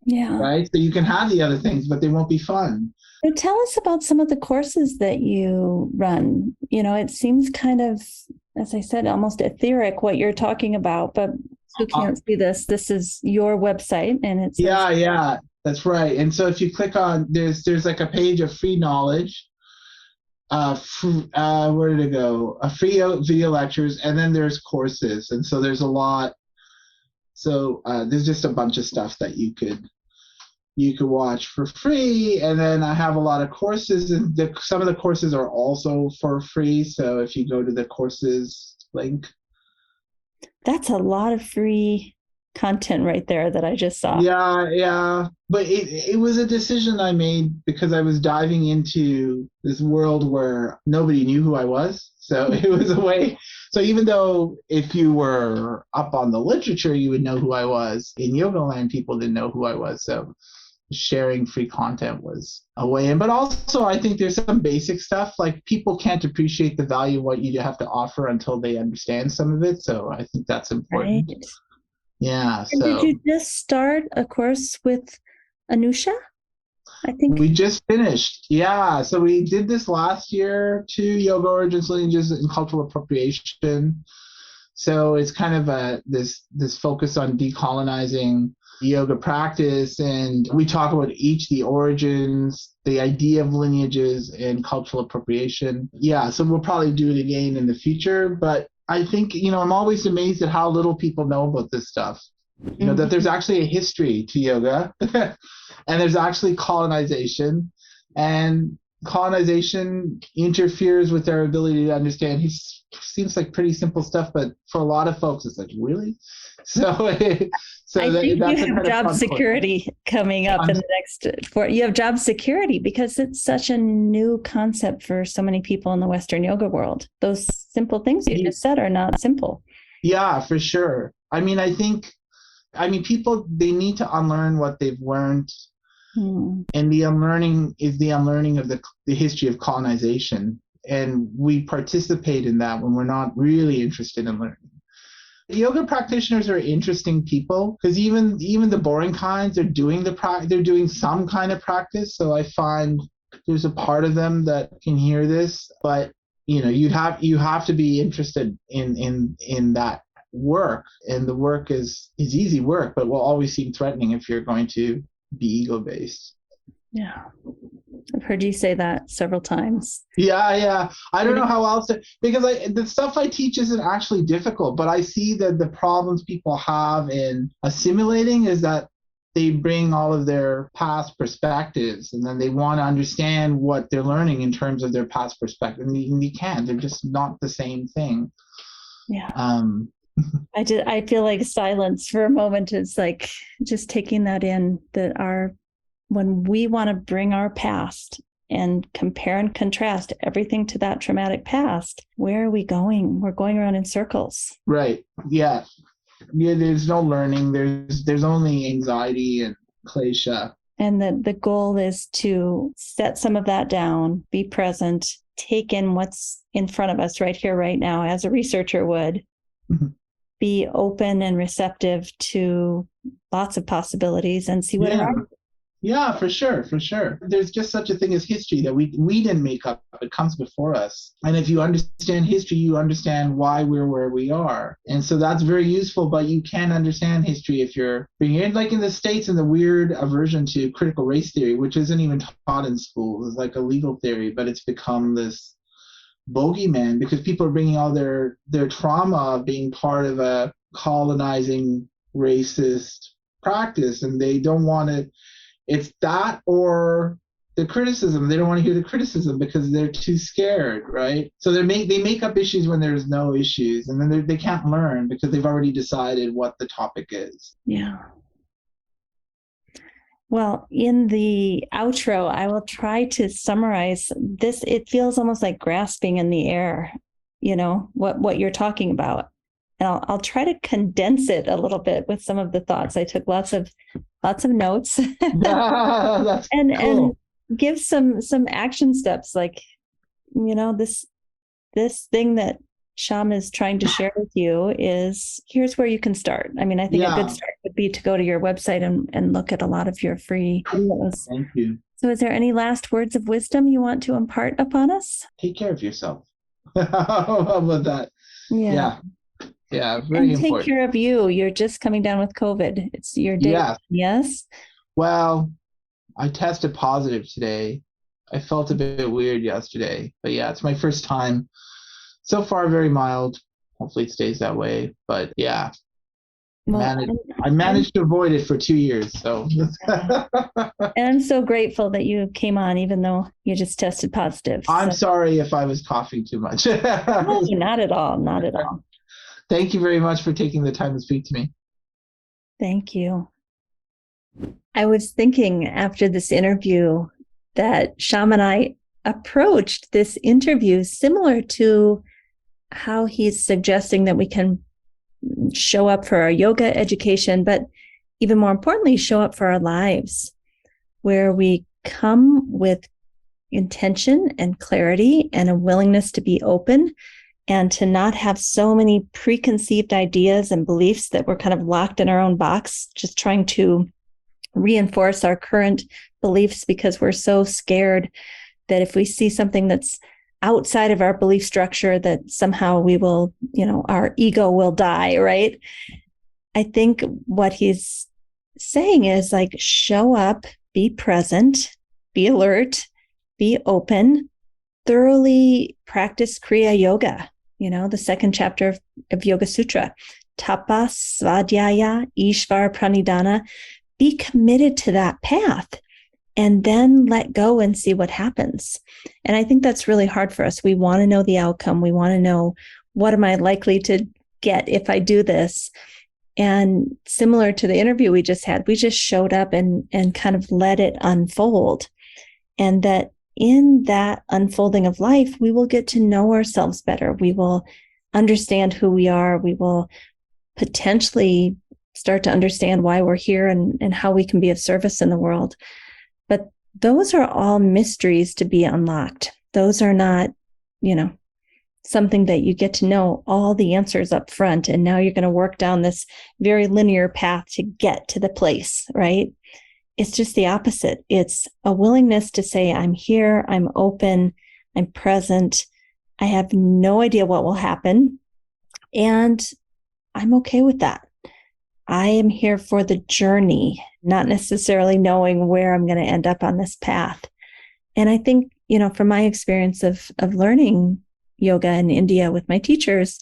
Yeah. Right? So you can have the other things, but they won't be fun. So tell us about some of the courses that you run. It seems kind of, as I said, almost etheric what you're talking about, but who can't see this? This is your website and it's. Yeah, that's right. And so if you click on, there's like a page of free knowledge. Where did it go? Free video lectures, and then there's courses, and so there's a lot. So there's just a bunch of stuff that you could watch for free, and then I have a lot of courses, and some of the courses are also for free. So if you go to the courses link, that's a lot of free content right there that I just saw. Yeah. But it was a decision I made because I was diving into this world where nobody knew who I was. So it was a way. So even though if you were up on the literature, you would know who I was, in yoga land, people didn't know who I was. So sharing free content was a way in. But also, I think there's some basic stuff, like people can't appreciate the value of what you have to offer until they understand some of it. So I think that's important. Right. Yeah. And did you just start a course with Anusha? I think we just finished. Yeah. So we did this last year to Yoga Origins, Lineages, and Cultural Appropriation. So it's kind of this focus on decolonizing yoga practice, and we talk about the origins, the idea of lineages, and cultural appropriation. Yeah. So we'll probably do it again in the future, but I think, I'm always amazed at how little people know about this stuff. That there's actually a history to yoga and there's actually colonization, and colonization interferes with their ability to understand. He seems like pretty simple stuff, but for a lot of folks, it's like, really? So I think you have job security coming up in the next. You have job security because it's such a new concept for so many people in the Western yoga world. Those simple things you just said are not simple. Yeah, for sure. I mean, people, they need to unlearn what they've learned. And the unlearning is the unlearning of the history of colonization. And we participate in that when we're not really interested in learning. Yoga practitioners are interesting people because even the boring kinds, they're doing some kind of practice. So I find there's a part of them that can hear this, but you have to be interested in that work, and the work is easy work, but will always seem threatening if you're going to be ego-based. Yeah. I've heard you say that several times. Yeah. I don't know how else because the stuff I teach isn't actually difficult, but I see that the problems people have in assimilating is that they bring all of their past perspectives, and then they want to understand what they're learning in terms of their past perspective. And you can't. They're just not the same thing. Yeah. I feel like silence for a moment is like just taking that in, that when we want to bring our past and compare and contrast everything to that traumatic past, where are we going? We're going around in circles. Right. Yeah. There's no learning. There's only anxiety and klesha. And the goal is to set some of that down, be present, take in what's in front of us right here, right now, as a researcher would. Mm-hmm. Be open and receptive to lots of possibilities and see what arises. Yeah, for sure, for sure. There's just such a thing as history that we didn't make up. It comes before us. And if you understand history, you understand why we're where we are. And so that's very useful, but you can't understand history if you're being in, like in the States, in the weird aversion to critical race theory, which isn't even taught in schools. It's like a legal theory, but it's become this bogeyman because people are bringing all their trauma of being part of a colonizing racist practice, and they don't want to. It's that or the criticism. They don't want to hear the criticism because they're too scared, right? So they make up issues when there's no issues, and then they can't learn because they've already decided what the topic is. Yeah. Well, in the outro, I will try to summarize this. It feels almost like grasping in the air, what you're talking about. And I'll try to condense it a little bit with some of the thoughts. I took lots of notes. That's and cool. And give some action steps, like, this thing that Shyam is trying to share with you is, here's where you can start. I mean, I think a good start would be to go to your website and look at a lot of your free videos. Thank you. So is there any last words of wisdom you want to impart upon us? Take care of yourself. How about that? Yeah. Yeah, very and take important. care of you. You're just coming down with COVID. It's your day. Yeah. Yes. Well, I tested positive today. I felt a bit weird yesterday, but yeah, it's my first time. So far, very mild. Hopefully it stays that way. But yeah, I managed to avoid it for 2 years. So, and I'm so grateful that you came on, even though you just tested positive. I'm sorry if I was coughing too much. No, not at all. Not at all. Thank you very much for taking the time to speak to me. Thank you. I was thinking after this interview that Shyam and I approached this interview similar to how he's suggesting that we can show up for our yoga education, but even more importantly, show up for our lives, where we come with intention and clarity and a willingness to be open and to not have so many preconceived ideas and beliefs that we're kind of locked in our own box, just trying to reinforce our current beliefs because we're so scared that if we see something that's outside of our belief structure, that somehow we will, our ego will die, right? I think what he's saying is like, show up, be present, be alert, be open, thoroughly practice Kriya Yoga, the second chapter of Yoga Sutra, Tapa, Svadhyaya, Ishvara, Pranidhana. Be committed to that path and then let go and see what happens. And I think that's really hard for us. We want to know the outcome. We want to know, what am I likely to get if I do this? And similar to the interview we just had, we just showed up and kind of let it unfold. And that in that unfolding of life, we will get to know ourselves better. We will understand who we are. We will potentially start to understand why we're here and how we can be of service in the world. But those are all mysteries to be unlocked. Those are not, something that you get to know all the answers up front. And now you're going to work down this very linear path to get to the place, right? It's just the opposite. It's a willingness to say, I'm here, I'm open, I'm present. I have no idea what will happen. And I'm okay with that. I am here for the journey, not necessarily knowing where I'm going to end up on this path. And I think, from my experience of learning yoga in India with my teachers,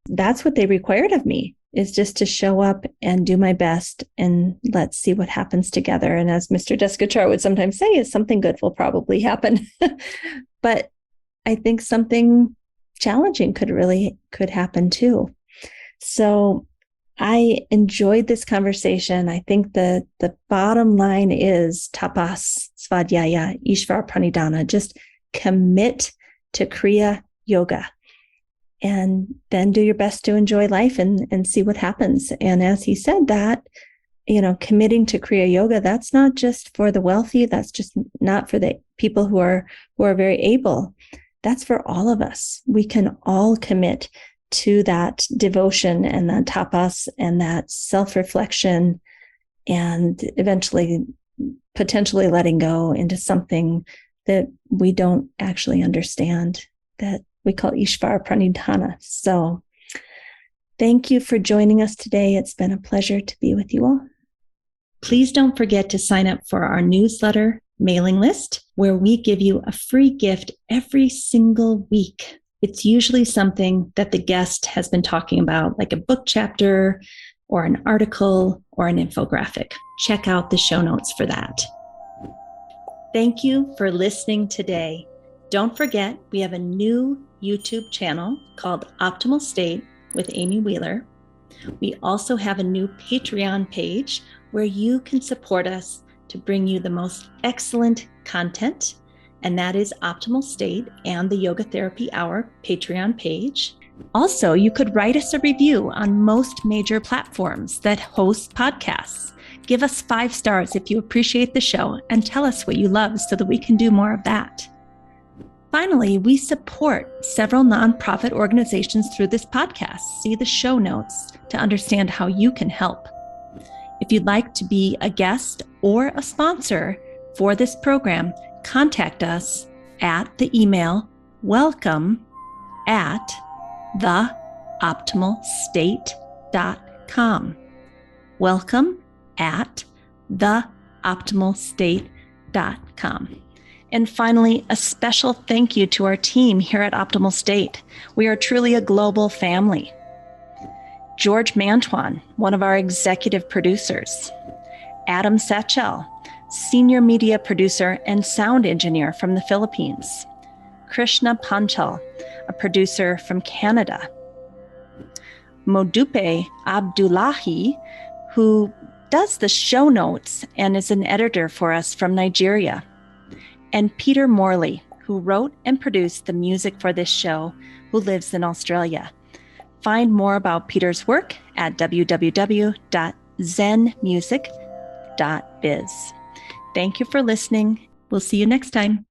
that's what they required of me, is just to show up and do my best and let's see what happens together. And as Mr. Deskachar would sometimes say, is something good will probably happen. But I think something challenging could happen too. So I enjoyed this conversation. I think the bottom line is tapas, svadhyaya, ishvara pranidhana. Just commit to Kriya Yoga and then do your best to enjoy life and see what happens. And as he said that, committing to Kriya Yoga, that's not just for the wealthy. That's just not for the people who are very able. That's for all of us. We can all commit to that devotion and that tapas and that self-reflection and eventually potentially letting go into something that we don't actually understand, that we call Ishvara Pranidhana. So thank you for joining us today. It's been a pleasure to be with you all. Please don't forget to sign up for our newsletter mailing list, where we give you a free gift every single week. It's usually something that the guest has been talking about, like a book chapter or an article or an infographic. Check out the show notes for that. Thank you for listening today. Don't forget, we have a new YouTube channel called Optimal State with Amy Wheeler. We also have a new Patreon page where you can support us to bring you the most excellent content, and that is Optimal State and the Yoga Therapy Hour Patreon page. Also, you could write us a review on most major platforms that host podcasts. Give us 5 stars if you appreciate the show, and tell us what you love so that we can do more of that. Finally, we support several nonprofit organizations through this podcast. See the show notes to understand how you can help. If you'd like to be a guest or a sponsor for this program, contact us at the email welcome@theoptimalstate.com. welcome@theoptimalstate.com. And finally, a special thank you to our team here at Optimal State. We are truly a global family. George Mantuan, one of our executive producers. Adam Satchel, senior media producer and sound engineer from the Philippines. Krishna Panchal, a producer from Canada. Modupe Abdullahi, who does the show notes and is an editor for us from Nigeria. And Peter Morley, who wrote and produced the music for this show, who lives in Australia. Find more about Peter's work at www.zenmusic.biz. Thank you for listening. We'll see you next time.